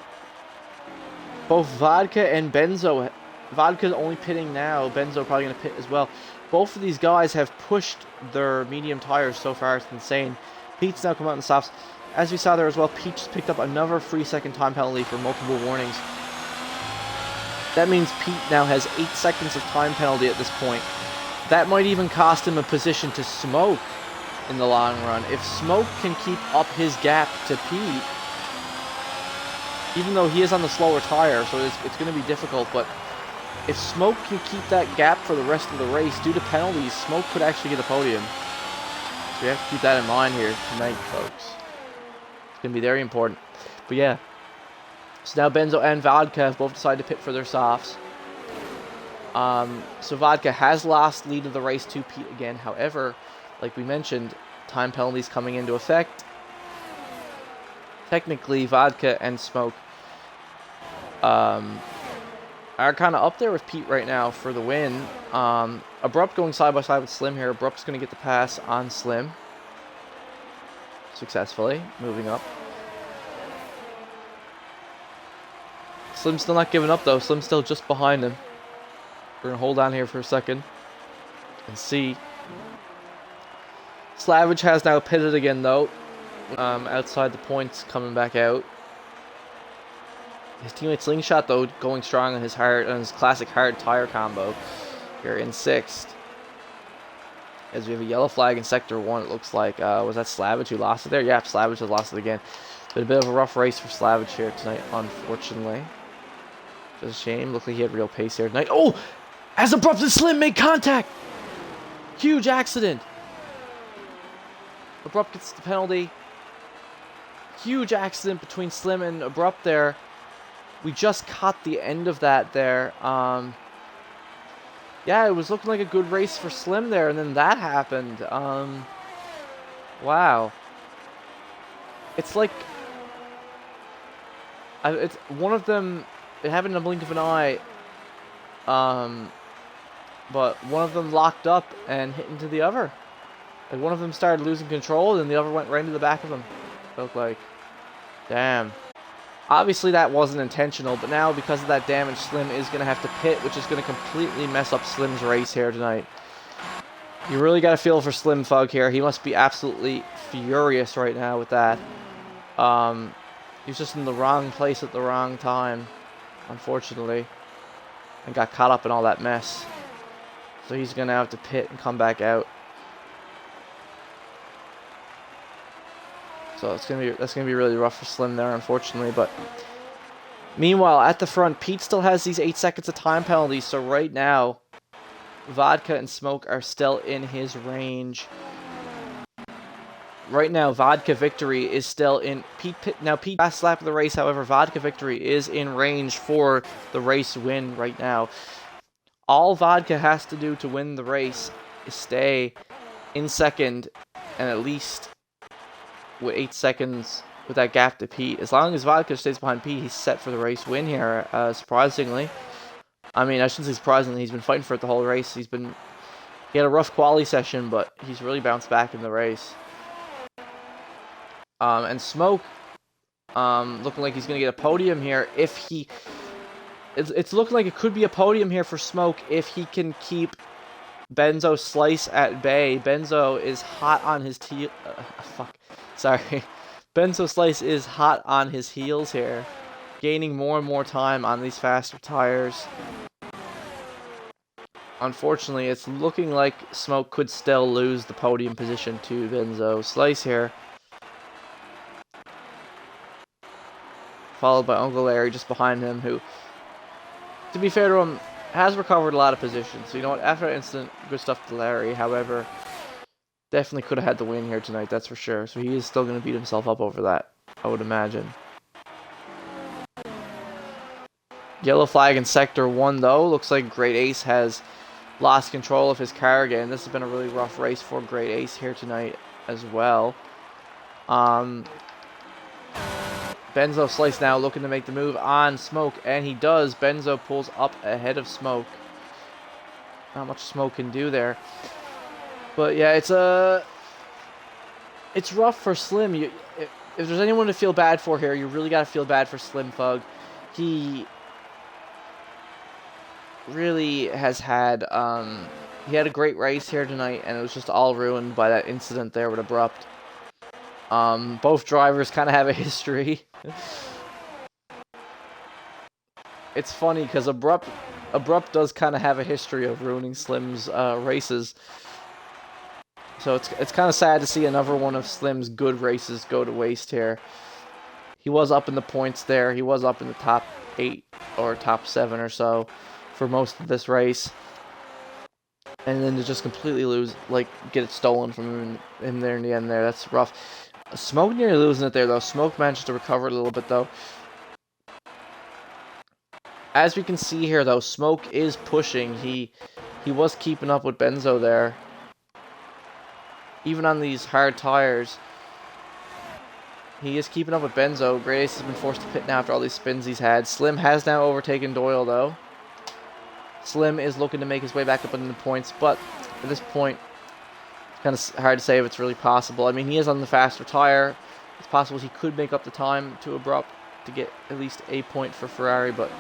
Vodka and Benzo. Vodka's only pitting now. Benzo probably going to pit as well. Both of these guys have pushed their medium tires so far. It's insane. Pete's now come out in softs. As we saw there as well, Pete just picked up another 3-second time penalty for multiple warnings. That means Pete now has 8 seconds of time penalty at this point. That might even cost him a position to Smoke in the long run. If Smoke can keep up his gap to Pete, even though he is on the slower tire, so it's going to be difficult, but if Smoke can keep that gap for the rest of the race due to penalties, Smoke could actually get a podium. So we have to keep that in mind here tonight, folks. It's going to be very important. But yeah. So now Benzo and Vodka have both decided to pit for their softs. So Vodka has lost lead of the race to Pete again. However, like we mentioned, time penalties coming into effect. Technically, Vodka and Smoke are kind of up there with Pete right now for the win. Abrupt going side by side with Slim here. Abrupt's going to get the pass on Slim. Successfully moving up. Slim's still not giving up though. Slim's still just behind him. We're gonna hold on here for a second and see. Slavage has now pitted again though. Outside the points, coming back out. His teammate Slingshot though going strong on his classic hard tire combo. Here in 6th. As we have a yellow flag in Sector 1, it looks like. Was that Slavage who lost it there? Yeah, Slavage has lost it again. Been a bit of a rough race for Slavage here tonight, unfortunately. Just a shame. Looked like he had real pace here tonight. Oh! As Abrupt and Slim make contact! Huge accident! Abrupt gets the penalty. Huge accident between Slim and Abrupt there. We just caught the end of that there. Yeah, it was looking like a good race for Slim there, and then that happened. Wow. It's like... it's one of them... It happened in a blink of an eye. But one of them locked up and hit into the other. Like, one of them started losing control, and the other went right into the back of him. Felt like... Damn. Obviously that wasn't intentional, but now because of that damage, Slim is going to have to pit, which is going to completely mess up Slim's race here tonight. You really got to feel for Slim Fug here. He must be absolutely furious right now with that. He's just in the wrong place at the wrong time, unfortunately, and got caught up in all that mess. So he's going to have to pit and come back out. So that's gonna be really rough for Slim there, unfortunately. But meanwhile, at the front, Pete still has these 8 seconds of time penalties. So right now, Vodka and Smoke are still in his range. Right now, Vodka victory is still in Pete. Pete last lap of the race. However, Vodka victory is in range for the race win right now. All Vodka has to do to win the race is stay in second and at least with 8 seconds with that gap to Pete. As long as Vodka stays behind Pete, he's set for the race win here, surprisingly. I mean, I shouldn't say surprisingly, he's been fighting for it the whole race. He had a rough quali session, but he's really bounced back in the race. And Smoke, looking like he's going to get a podium here if he... It's looking like it could be a podium here for Smoke if he can keep Benzo Slice at bay. Benzo is hot on his Benzo Slice is hot on his heels here, gaining more and more time on these faster tires. Unfortunately, it's looking like Smoke could still lose the podium position to Benzo Slice here. Followed by Uncle Larry just behind him, who to be fair to him, has recovered a lot of positions. So, you know what? After that incident, good stuff to Larry. However, definitely could have had the win here tonight, that's for sure. So he is still going to beat himself up over that, I would imagine. Yellow flag in Sector 1, though. Looks like Great Ace has lost control of his car again. This has been a really rough race for Great Ace here tonight as well. Benzo Slice now looking to make the move on Smoke, and he does. Benzo pulls up ahead of Smoke. Not much Smoke can do there. But yeah, it's rough for Slim. If there's anyone to feel bad for here, you really got to feel bad for Slim Thug. He really has had he had a great race here tonight, and it was just all ruined by that incident there with Abrupt. Both drivers kind of have a history. It's funny because Abrupt does kind of have a history of ruining Slim's races. So it's kind of sad to see another one of Slim's good races go to waste here. He was up in the points there. He was up in the top 8 or top 7 or so for most of this race. And then to just completely lose, like, get it stolen from him in there in the end there. That's rough. Smoke nearly losing it there, though. Smoke managed to recover a little bit, though. As we can see here, though, Smoke is pushing. He was keeping up with Benzo there. Even on these hard tires, he is keeping up with Benzo. Great Ace has been forced to pit now after all these spins he's had. Slim has now overtaken Doyle, though. Slim is looking to make his way back up in the points, but at this point, it's kind of hard to say if it's really possible. I mean, he is on the faster tire. It's possible he could make up the time to Abrupt to get at least a point for Ferrari, but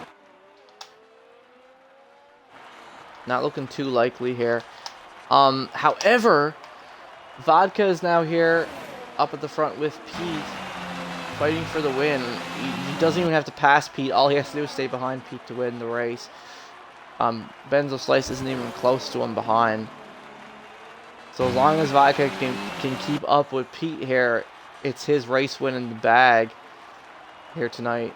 not looking too likely here. However, Vodka is now here up at the front with Pete, fighting for the win. He doesn't even have to pass Pete. All he has to do is stay behind Pete to win the race. Benzo Slice isn't even close to him behind. So as long as Vodka can keep up with Pete here, it's his race win in the bag here tonight.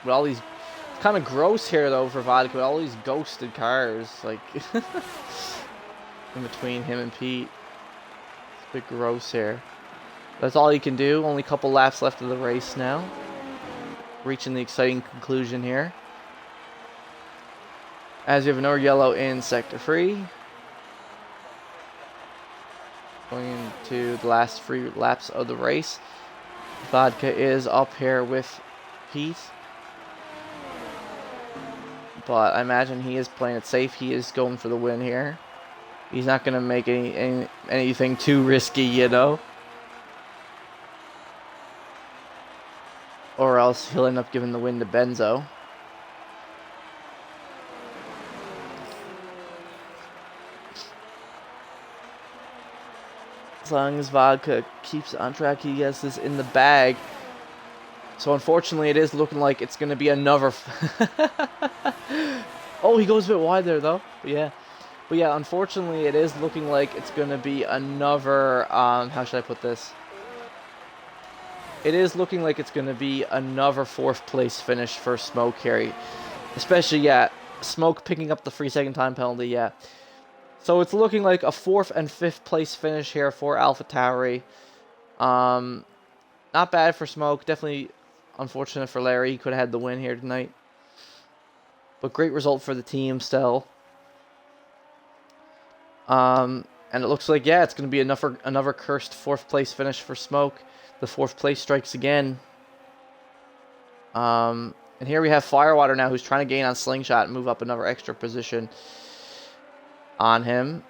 With all these, it's kind of gross here though for Vodka, with all these ghosted cars, like in between him and Pete. It's a bit gross here. That's all he can do. Only a couple laps left of the race now. Reaching the exciting conclusion here. As we have another yellow in Sector 3. Going into the last 3 laps of the race. Vodka is up here with Pete. But I imagine he is playing it safe. He is going for the win here. He's not going to make anything too risky, you know. Or else he'll end up giving the win to Benzo. As long as Vodka keeps on track, he gets this in the bag. So unfortunately, it is looking like it's going to be another... Oh, he goes a bit wide there, though. But yeah, unfortunately, it is looking like it's going to be another... how should I put this? It is looking like it's going to be another 4th place finish for Smoke here. Especially, yeah, Smoke picking up the 3-second time penalty, yeah. So it's looking like a 4th and 5th place finish here for AlphaTauri. Not bad for Smoke. Definitely unfortunate for Larry. He could have had the win here tonight. But great result for the team still. And it looks like, yeah, it's going to be another cursed 4th place finish for Smoke. The 4th place strikes again. And here we have Firewater now, who's trying to gain on Slingshot and move up another extra position on him.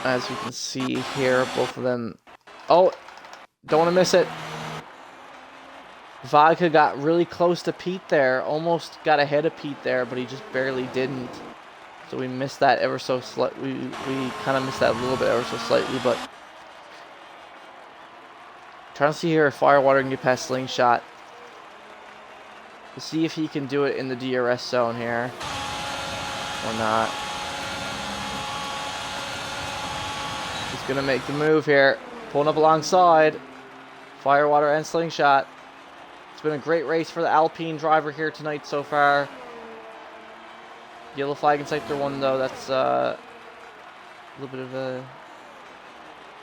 As you can see here, both of them... Oh, don't want to miss it. Vodka got really close to Pete there. Almost got ahead of Pete there, but he just barely didn't. So we missed that ever so slightly. We kind of missed that a little bit ever so slightly, but... Trying to see here if Firewater can get past Slingshot. We'll see if he can do it in the DRS zone here. Or not. He's going to make the move here. Pulling up alongside. Firewater and Slingshot. It's been a great race for the Alpine driver here tonight so far. Yellow flag in sector 1 though. That's a little bit of a...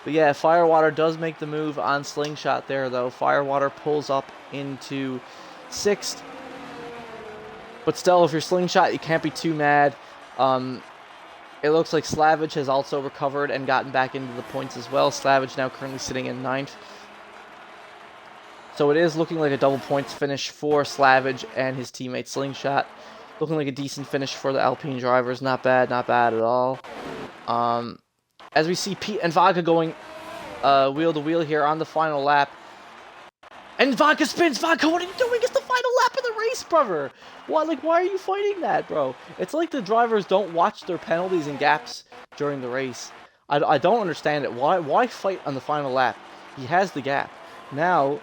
But yeah, Firewater does make the move on Slingshot there though. Firewater pulls up into 6th. But still, if you're Slingshot, you can't be too mad. It looks like Slavage has also recovered and gotten back into the points as well. Slavage now currently sitting in 9th. So it is looking like a double points finish for Slavage and his teammate Slingshot. Looking like a decent finish for the Alpine drivers. Not bad at all. As we see Pete and Vodka going wheel to wheel here on the final lap. And Vodka spins! Vodka, what are you doing? It's the final lap of the race, brother! What? Like, why are you fighting that, bro? It's like the drivers don't watch their penalties and gaps during the race. I don't understand it. Why fight on the final lap? He has the gap. Now,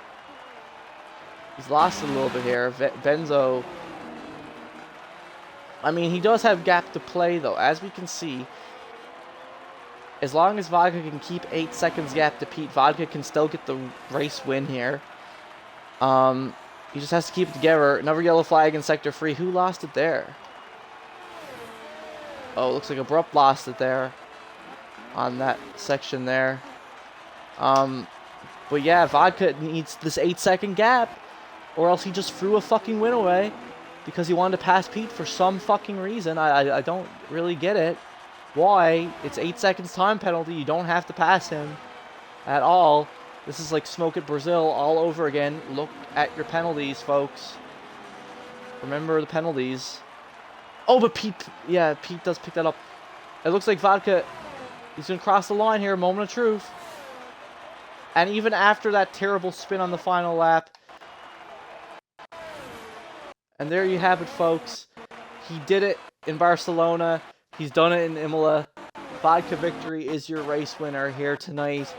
he's lost a little bit here. Benzo... I mean, he does have gap to play, though. As we can see, as long as Vodka can keep 8 seconds gap to Pete, Vodka can still get the race win here. He just has to keep it together. Another yellow flag in sector 3. Who lost it there? Oh, looks like Abrupt lost it there. On that section there. But yeah, Vodka needs this 8-second gap. Or else he just threw a fucking win away. Because he wanted to pass Pete for some fucking reason. I don't really get it. Why? It's 8 seconds time penalty. You don't have to pass him. At all. This is like Smoke at Brazil all over again. Look at your penalties, folks. Remember the penalties. Oh, but Pete... Yeah, Pete does pick that up. It looks like Vodka... He's going to cross the line here. Moment of truth. And even after that terrible spin on the final lap... And there you have it, folks. He did it in Barcelona. He's done it in Imola. Vodka Victory is your race winner here tonight.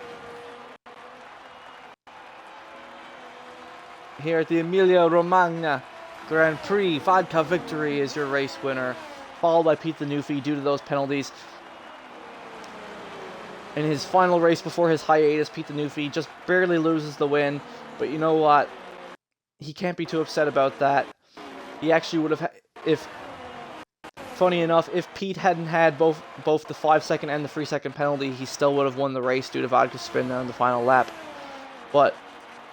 Here at the Emilia-Romagna Grand Prix, Vodka Victory is your race winner. Followed by Pete the Newfie due to those penalties. In his final race before his hiatus, Pete the Newfie just barely loses the win. But you know what? He can't be too upset about that. He actually would have, funny enough, if Pete hadn't had both the 5-second and the 3-second penalty, he still would have won the race due to Vodka's spin on the final lap. But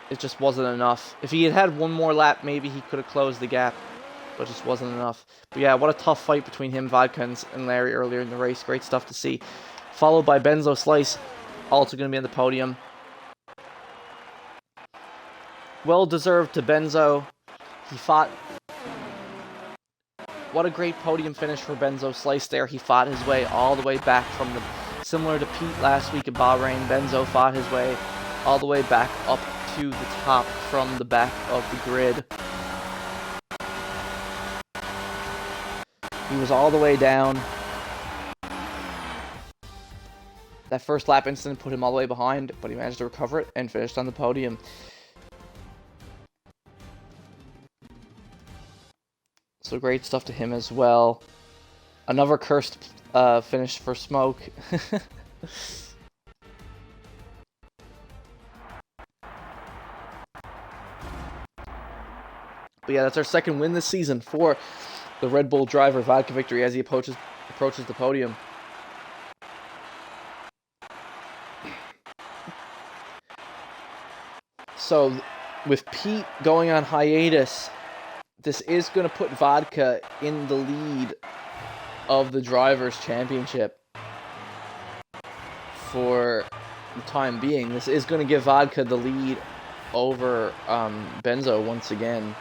it just wasn't enough. If he had had one more lap, maybe he could have closed the gap, but just wasn't enough. But yeah, what a tough fight between him, Vodka, and Larry earlier in the race. Great stuff to see. Followed by Benzo Slice, also going to be on the podium. Well deserved to Benzo. He fought. What a great podium finish for Benzo Slice there. He fought his way all the way back from the... Similar to Pete last week at Bahrain, Benzo fought his way all the way back up to the top from the back of the grid. He was all the way down. That first lap incident put him all the way behind, but he managed to recover it and finished on the podium. So great stuff to him as well. Another cursed finish for Smoke. But yeah, that's our second win this season for the Red Bull driver, Vodka Victory, as he approaches the podium. So, with Pete going on hiatus, this is going to put Vodka in the lead of the Drivers' Championship for the time being. This is going to give Vodka the lead over Benzo once again.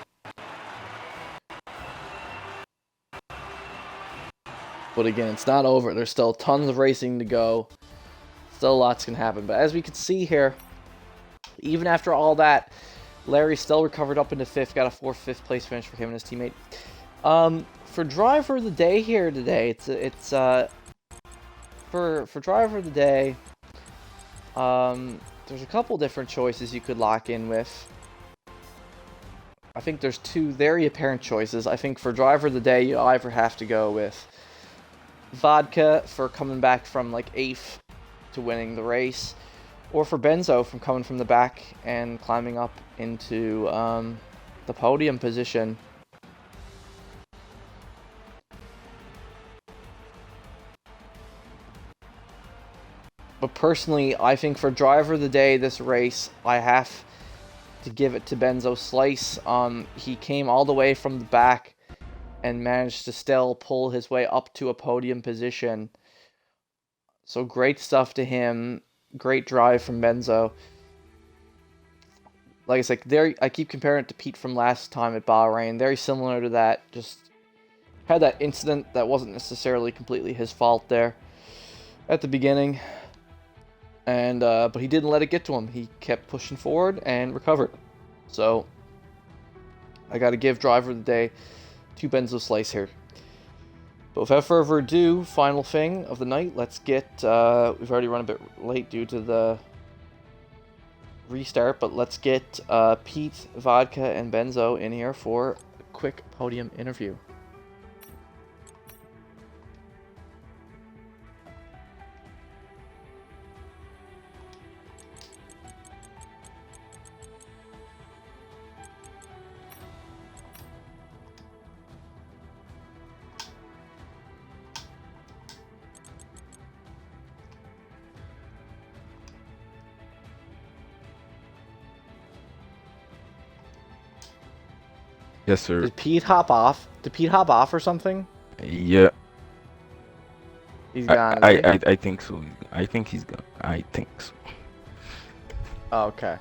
But again, it's not over. There's still tons of racing to go. Still lots can happen. But as we can see here, even after all that, Larry still recovered up into 5th. Got a 4th place finish for him and his teammate. For driver of the day here today, for driver of the day, there's a couple different choices you could lock in with. I think there's two very apparent choices. I think for driver of the day, you either have to go with Vodka for coming back from like 8th to winning the race, or for Benzo from coming from the back and climbing up into the podium position. But personally, I think for driver of the day this race, I have to give it to Benzo Slice. He came all the way from the back and managed to still pull his way up to a podium position. So great stuff to him. Great drive from Benzo. Like I said, there I keep comparing it to Pete from last time at Bahrain. Very similar to that. Just had that incident that wasn't necessarily completely his fault there at the beginning. And but he didn't let it get to him. He kept pushing forward and recovered. So I got to give driver of the day to Benzo Slice here. But without further ado, final thing of the night. Let's get. We've already run a bit late due to the restart, but let's get Pete, Vodka, and Benzo in here for a quick podium interview. Yes, sir. Did Pete hop off? Did Pete hop off or something? Yeah. He's gone. I think so. I think he's gone. I think so. Oh, okay.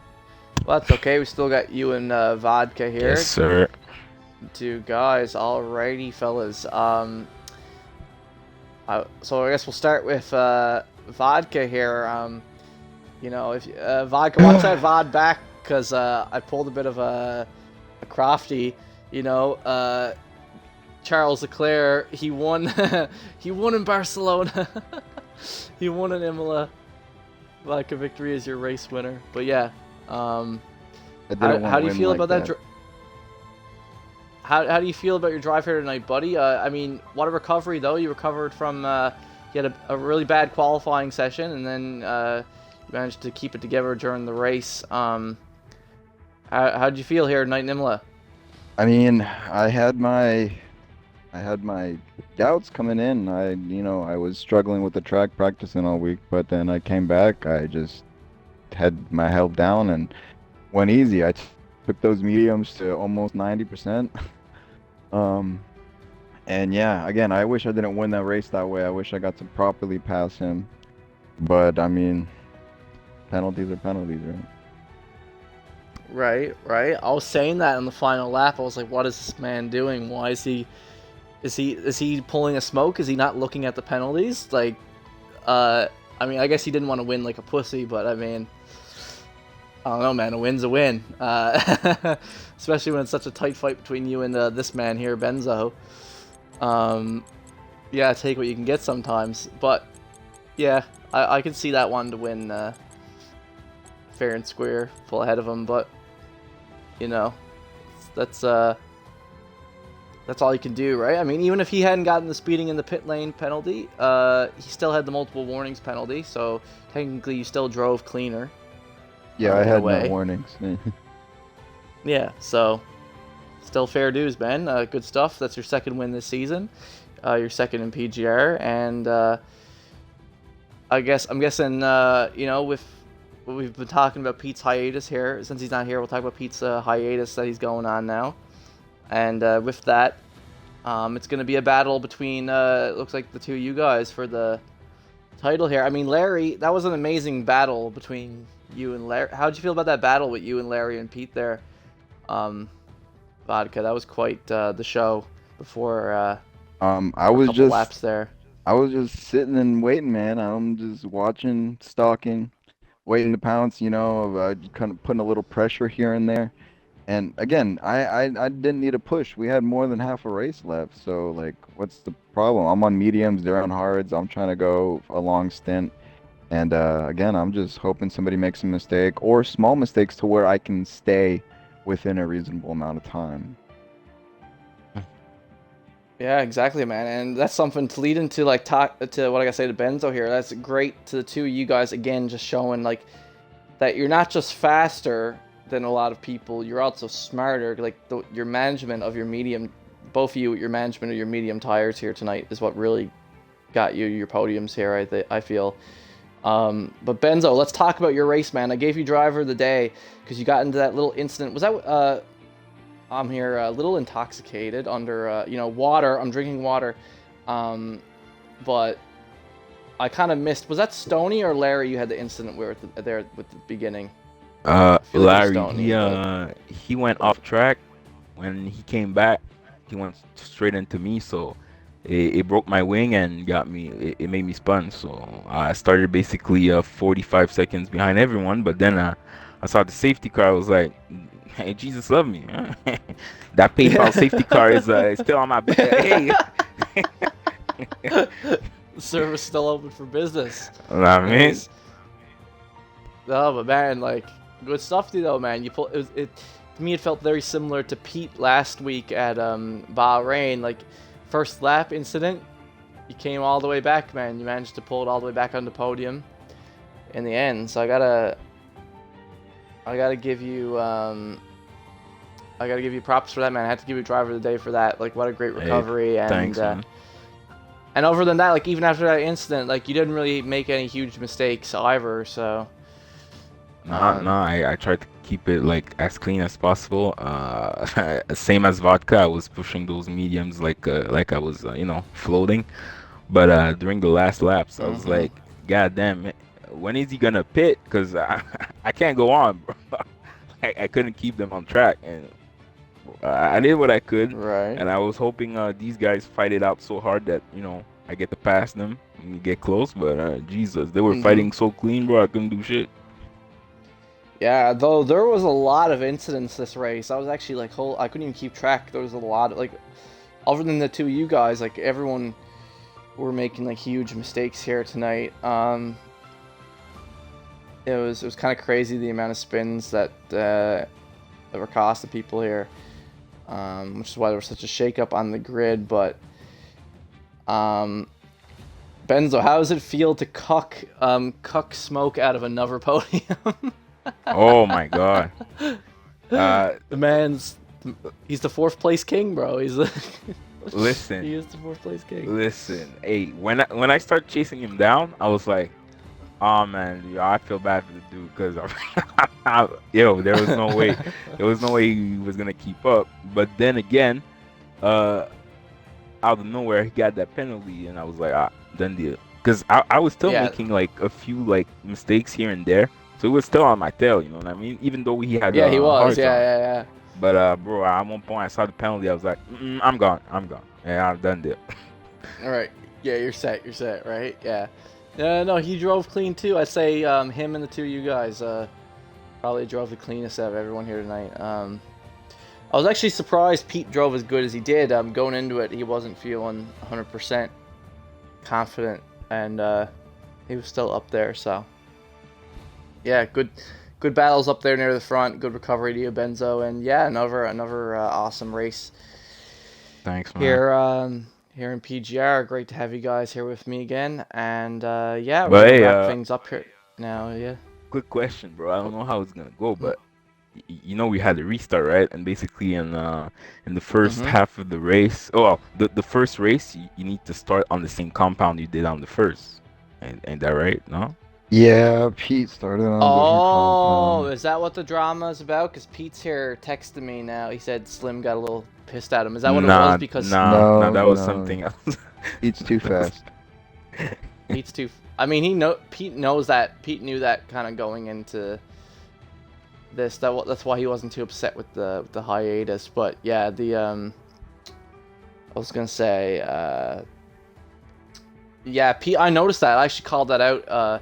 Well, that's okay. We still got you and Vodka here. Yes, sir. Two guys. Alrighty, fellas. So I guess we'll start with Vodka here. You know, if Vodka, watch that VOD back, because I pulled a bit of a crafty. You know, Charles Leclerc, he won. He won in Barcelona. He won in Imola. Vodka victory is your race winner. But yeah, how do you feel about that? How do you feel about your drive here tonight, buddy? I mean, what a recovery though. You recovered from you had a really bad qualifying session, and then you managed to keep it together during the race. How did you feel here tonight in Imola? I mean, I had my doubts coming in. I was struggling with the track practicing all week, but then I came back. I just had my head down and went easy. I took those mediums to almost 90%. And yeah, again, I wish I didn't win that race that way. I wish I got to properly pass him. But I mean, penalties are penalties, right? Right. I was saying that in the final lap. I was like, what is this man doing? Why is he pulling a smoke? Is he not looking at the penalties? Like, I mean, I guess he didn't want to win like a pussy, but I mean, I don't know, man. A win's a win. Especially when it's such a tight fight between you and this man here, Benzo. Yeah, take what you can get sometimes. But, yeah, I can see that one to win fair and square, full ahead of him, but you know, that's all you can do, right? I mean, even if he hadn't gotten the speeding in the pit lane penalty, he still had the multiple warnings penalty, so technically you still drove cleaner. Yeah, I had no warnings. Yeah, so still fair dues, Ben. Good stuff. That's your second win this season. Your second in PGR, and I'm guessing, you know, with we've been talking about Pete's hiatus here. Since he's not here, we'll talk about Pete's hiatus that he's going on now. And with that, it's going to be a battle between, it looks like the two of you guys for the title here. I mean, Larry, that was an amazing battle between you and Larry. How'd you feel about that battle with you and Larry and Pete there? Vodka, that was quite the show before I was just laps there. I was just sitting and waiting, man. I'm just watching, stalking, waiting to pounce, you know, kind of putting a little pressure here and there. And again, I didn't need a push. We had more than half a race left. So, like, what's the problem? I'm on mediums, they're on hards. I'm trying to go a long stint. And again, I'm just hoping somebody makes a mistake or small mistakes to where I can stay within a reasonable amount of time. Yeah, exactly, man, and that's something to lead into, like, talk to what I gotta say to Benzo here. That's great to the two of you guys, again, just showing, like, that you're not just faster than a lot of people, you're also smarter. Like, your management of your medium, both of you, your management of your medium tires here tonight is what really got you your podiums here, I feel. But Benzo, let's talk about your race, man. I gave you driver of the day because you got into that little incident. Was that, I'm here a little intoxicated under, water. I'm drinking water. But I kind of missed. Was that Stoney or Larry you had the incident with there with the beginning? Larry, Stoney, he went off track. When he came back, he went straight into me, so it broke my wing and got me. It made me spun. So I started basically 45 seconds behind everyone. But then I saw the safety car. I was like, "Hey, Jesus love me." That PayPal safety car is still on my back. Hey. The service still open for business. I mean, no, but man, like, good stuff, though, man. You pull it. To me, it felt very similar to Pete last week at Bahrain. Like, first lap incident, you came all the way back, man. You managed to pull it all the way back on the podium in the end. So I gotta give you props for that, man. I had to give you driver of the day for that. Like, what a great recovery. Hey, thanks, man. And other than that, like, even after that incident, like, you didn't really make any huge mistakes either. So. No, I tried to keep it like as clean as possible. Same as vodka, I was pushing those mediums like I was floating. But during the last laps, I was like, God damn it, when is he gonna pit? Because I can't go on, bro. I couldn't keep them on track, and I did what I could. Right. And I was hoping these guys fight it out so hard that I get to pass them and get close. But Jesus, they were fighting so clean, bro. I couldn't do shit. Yeah, though there was a lot of incidents this race. I was actually like, I couldn't even keep track. There was a lot of, like, other than the two of you guys, like, everyone were making like huge mistakes here tonight. It was kind of crazy the amount of spins that were costing people here, which is why there was such a shakeup on the grid. But Benzo, how does it feel to cuck smoke out of another podium? Oh my God. The man's, he's the fourth place king, bro. Listen. He is the fourth place king. Listen, hey, when I started chasing him down, I was like, oh man, I feel bad for the dude because there was no way, he was gonna keep up. But then again, out of nowhere, he got that penalty, and I was like, done deal. Because I was still making like a few like mistakes here and there. So it was still on my tail, you know what I mean? Even though he had he was, hard time. yeah. But bro, at one point I saw the penalty. I was like, I'm gone. Yeah, I'm done deal. All right, yeah, you're set, right? Yeah. No, he drove clean too. I'd say him and the two of you guys probably drove the cleanest out of everyone here tonight. I was actually surprised Pete drove as good as he did. Going into it, he wasn't feeling 100% confident, and he was still up there, so. Yeah, good battles up there near the front. Good recovery to you, Benzo, and yeah, another awesome race. Thanks, man. Here in PGR, great to have you guys here with me again, and yeah, we're gonna wrap things up here now. Yeah. Quick question, bro. I don't know how it's gonna go, but we had a restart, right? And basically in the first half of the race, the first race, you need to start on the same compound you did on the first. Ain't that right? No. Yeah, Pete started on different compound. Is that what the drama is about? Because Pete's here texting me now. He said Slim got a little pissed at him. Is that what it was? Because no, that was something else. Pete's too fast. Pete's too. I mean, Pete knows that. Pete knew that kind of going into this. That's why he wasn't too upset with the hiatus. But yeah, I was gonna say, yeah, Pete. I noticed that. I actually called that out.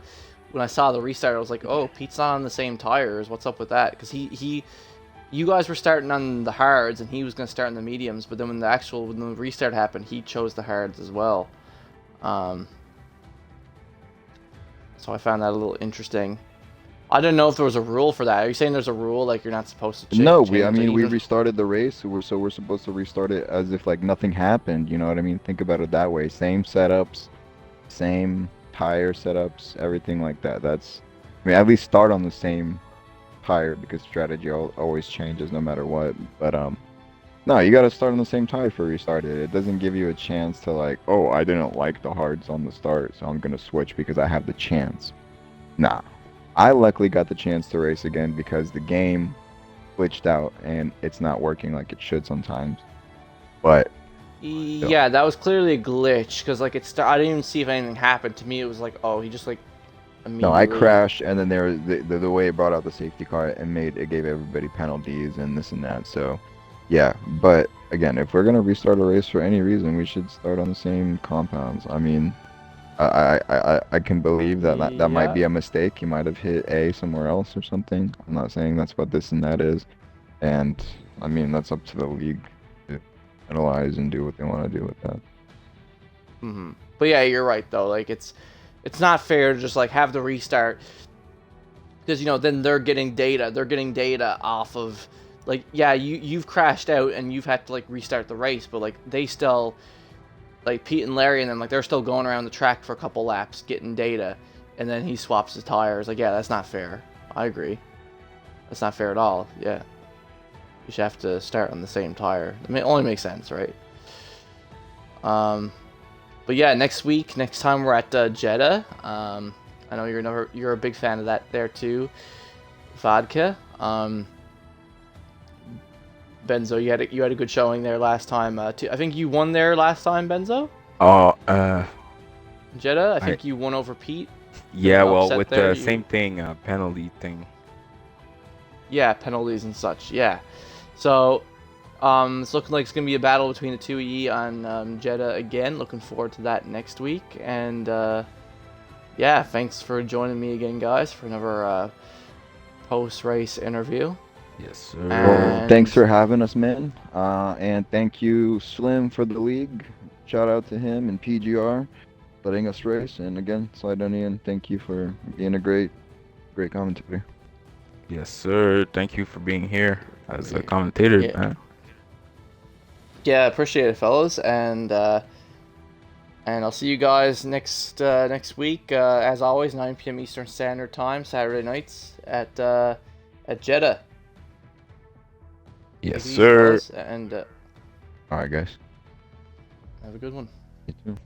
When I saw the restart, I was like, "Oh, Pete's not on the same tires. What's up with that?" Because you guys were starting on the hards, and he was going to start on the mediums. But then when the restart happened, he chose the hards as well. So I found that a little interesting. I didn't know if there was a rule for that. Are you saying there's a rule like you're not supposed to No, change I mean, it we even? restarted the race, so we're supposed to restart it as if like nothing happened. You know what I mean? Think about it that way. Same setups, same tire setups, everything like that. I mean, at least start on the same tire because strategy always changes no matter what. But no, you got to start on the same tire for restart it. It doesn't give you a chance to like, oh, I didn't like the hards on the start, so I'm gonna switch because I have the chance. Nah, I luckily got the chance to race again because the game glitched out and it's not working like it should sometimes. But still. Yeah, that was clearly a glitch because like I didn't even see if anything happened. To me, it was like, oh, he just like No, I immediately. crashed, and then there was the way it brought out the safety car and gave everybody penalties and this and that. So, yeah. But again, if we're gonna restart a race for any reason, we should start on the same compounds. I mean, I can believe that might Yeah. be a mistake. You might have hit A somewhere else or something. I'm not saying that's what this and that is, and I mean that's up to the league to analyze and do what they want to do with that. But yeah, you're right though. Like it's not fair to just like have the restart because then they're getting data. They're getting data off of like you've crashed out and you've had to like restart the race, but like they still like Pete and Larry and them like they're still going around the track for a couple laps getting data, and then he swaps his tires. Like yeah, that's not fair. I agree. That's not fair at all. Yeah, you should have to start on the same tire. I mean, it only makes sense, right? But yeah, next time we're at Jeddah. I know you're a big fan of that there too, Vodka. Benzo, you had a good showing there last time too. I think you won there last time, Benzo. Oh, Jeddah. I think you won over Pete. yeah. Well, upset with there, the same thing, penalty thing. Yeah, penalties and such. Yeah. So, it's looking like it's gonna be a battle between the two of ye on Jeddah again. Looking forward to that next week. And yeah, thanks for joining me again, guys, for another post-race interview. Yes, sir. Well, thanks for having us, man. And thank you, Slim, for the league. Shout out to him and PGR letting us race. And again, Slidonian, thank you for being a great commentator. Yes, sir. Thank you for being here as a commentator, Yeah. man. Yeah, appreciate it, fellas, and I'll see you guys next week. As always, 9 p.m. Eastern Standard Time, Saturday nights at Jeddah. Yes, sir. And All right, guys. have a good one. You too.